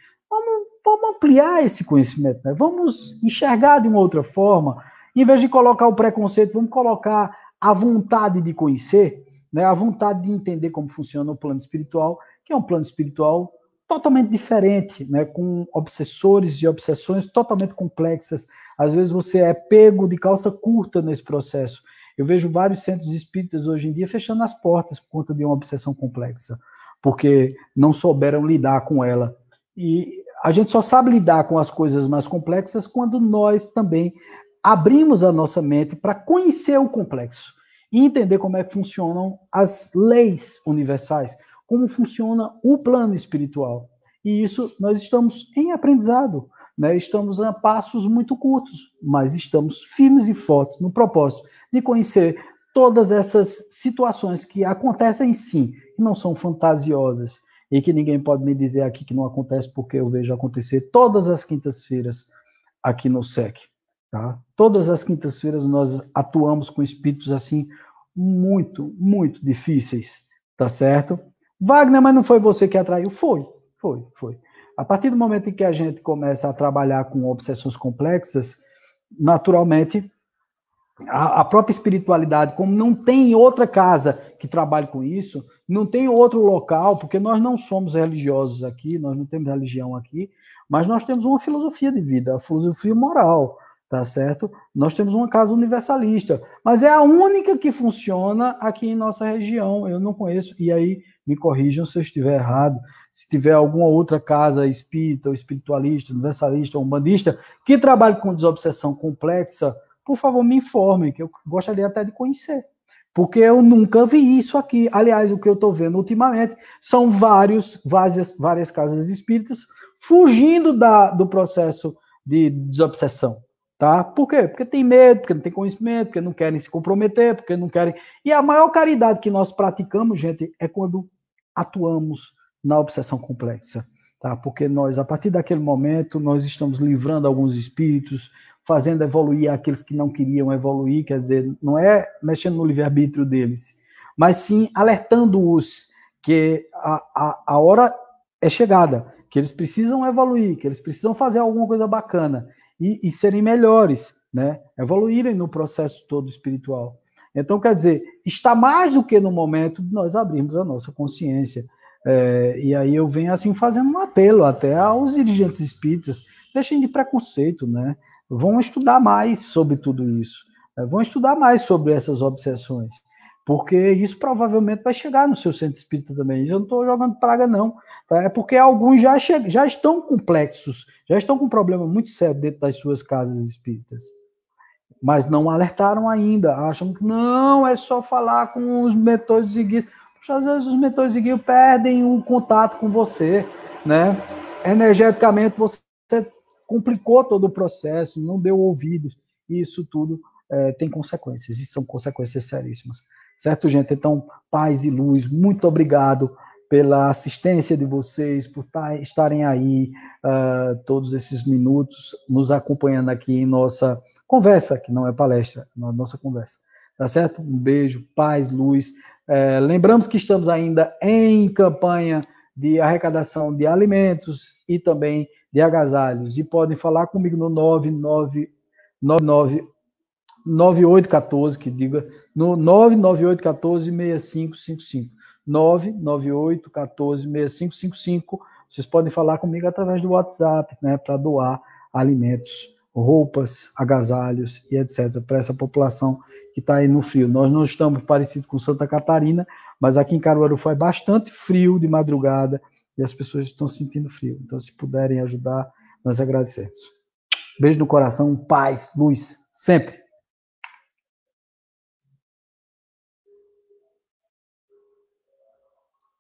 Vamos ampliar esse conhecimento, né? Vamos enxergar de uma outra forma. Em vez de colocar o preconceito, vamos colocar a vontade de conhecer, né? A vontade de entender como funciona o plano espiritual, que é um plano espiritual totalmente diferente, né? Com obsessores e obsessões totalmente complexas. Às vezes você é pego de calça curta nesse processo. Eu vejo vários centros espíritas hoje em dia fechando as portas por conta de uma obsessão complexa. porque não souberam lidar com ela. E a gente só sabe lidar com as coisas mais complexas quando nós também abrimos a nossa mente para conhecer o complexo e entender como é que funcionam as leis universais, como funciona o plano espiritual. E isso nós estamos em aprendizado, né? Estamos a passos muito curtos, mas estamos firmes e fortes no propósito de conhecer todas essas situações que acontecem sim, que não são fantasiosas, e que ninguém pode me dizer aqui que não acontece, porque eu vejo acontecer todas as quintas-feiras aqui no SEC. Tá? Todas as quintas-feiras nós atuamos com espíritos assim muito, muito difíceis, tá certo? Wagner, mas não foi você que atraiu? Foi. A partir do momento em que a gente começa a trabalhar com obsessões complexas, naturalmente a própria espiritualidade, como não tem outra casa que trabalhe com isso, não tem outro local, porque nós não somos religiosos aqui, nós não temos religião aqui, mas nós temos uma filosofia de vida, a filosofia moral, tá certo? Nós temos uma casa universalista, mas é a única que funciona aqui em nossa região, eu não conheço, e aí me corrijam se eu estiver errado, se tiver alguma outra casa espírita, ou espiritualista, universalista, ou umbandista, que trabalhe com desobsessão complexa, por favor, me informem, que eu gostaria até de conhecer. Porque eu nunca vi isso aqui. Aliás, o que eu estou vendo ultimamente são várias casas espíritas fugindo do processo de desobsessão. Tá? Por quê? Porque tem medo, porque não tem conhecimento, porque não querem se comprometer, porque não querem. E a maior caridade que nós praticamos, gente, é quando atuamos na obsessão complexa. Tá? Porque nós, a partir daquele momento, nós estamos livrando alguns espíritos, fazendo evoluir aqueles que não queriam evoluir, quer dizer, não é mexendo no livre-arbítrio deles, mas sim alertando-os que a hora é chegada, que eles precisam evoluir, que eles precisam fazer alguma coisa bacana e serem melhores, né? Evoluírem no processo todo espiritual. Então, quer dizer, está mais do que no momento de nós abrirmos a nossa consciência. E aí eu venho assim fazendo um apelo até aos dirigentes espíritas, deixem de preconceito, né? Vão estudar mais sobre tudo isso, vão estudar mais sobre essas obsessões, porque isso provavelmente vai chegar no seu centro espírita também. Eu não estou jogando praga, não. Tá? É porque alguns já estão complexos, já estão com um problema muito sério dentro das suas casas espíritas, mas não alertaram ainda. Acham que não, é só falar com os mentores e guias. Puxa, às vezes os mentores e guias perdem o contato com você, né? Energeticamente você complicou todo o processo, não deu ouvidos, e isso tudo tem consequências, e são consequências seríssimas. Certo, gente? Então, paz e luz, muito obrigado pela assistência de vocês, por estarem aí todos esses minutos, nos acompanhando aqui em nossa conversa, que não é palestra, é nossa conversa. Tá certo? Um beijo, paz, luz. Lembramos que estamos ainda em campanha de arrecadação de alimentos e também de agasalhos. E podem falar comigo no 9814, que diga, no 99814-6555. 99814-6555. Vocês podem falar comigo através do WhatsApp, né, para doar alimentos, roupas, agasalhos e etc. para essa população que está aí no frio. Nós não estamos parecidos com Santa Catarina, mas aqui em Caruaru faz bastante frio de madrugada e as pessoas estão sentindo frio. Então, se puderem ajudar, nós agradecemos. Beijo no coração, paz, luz, sempre.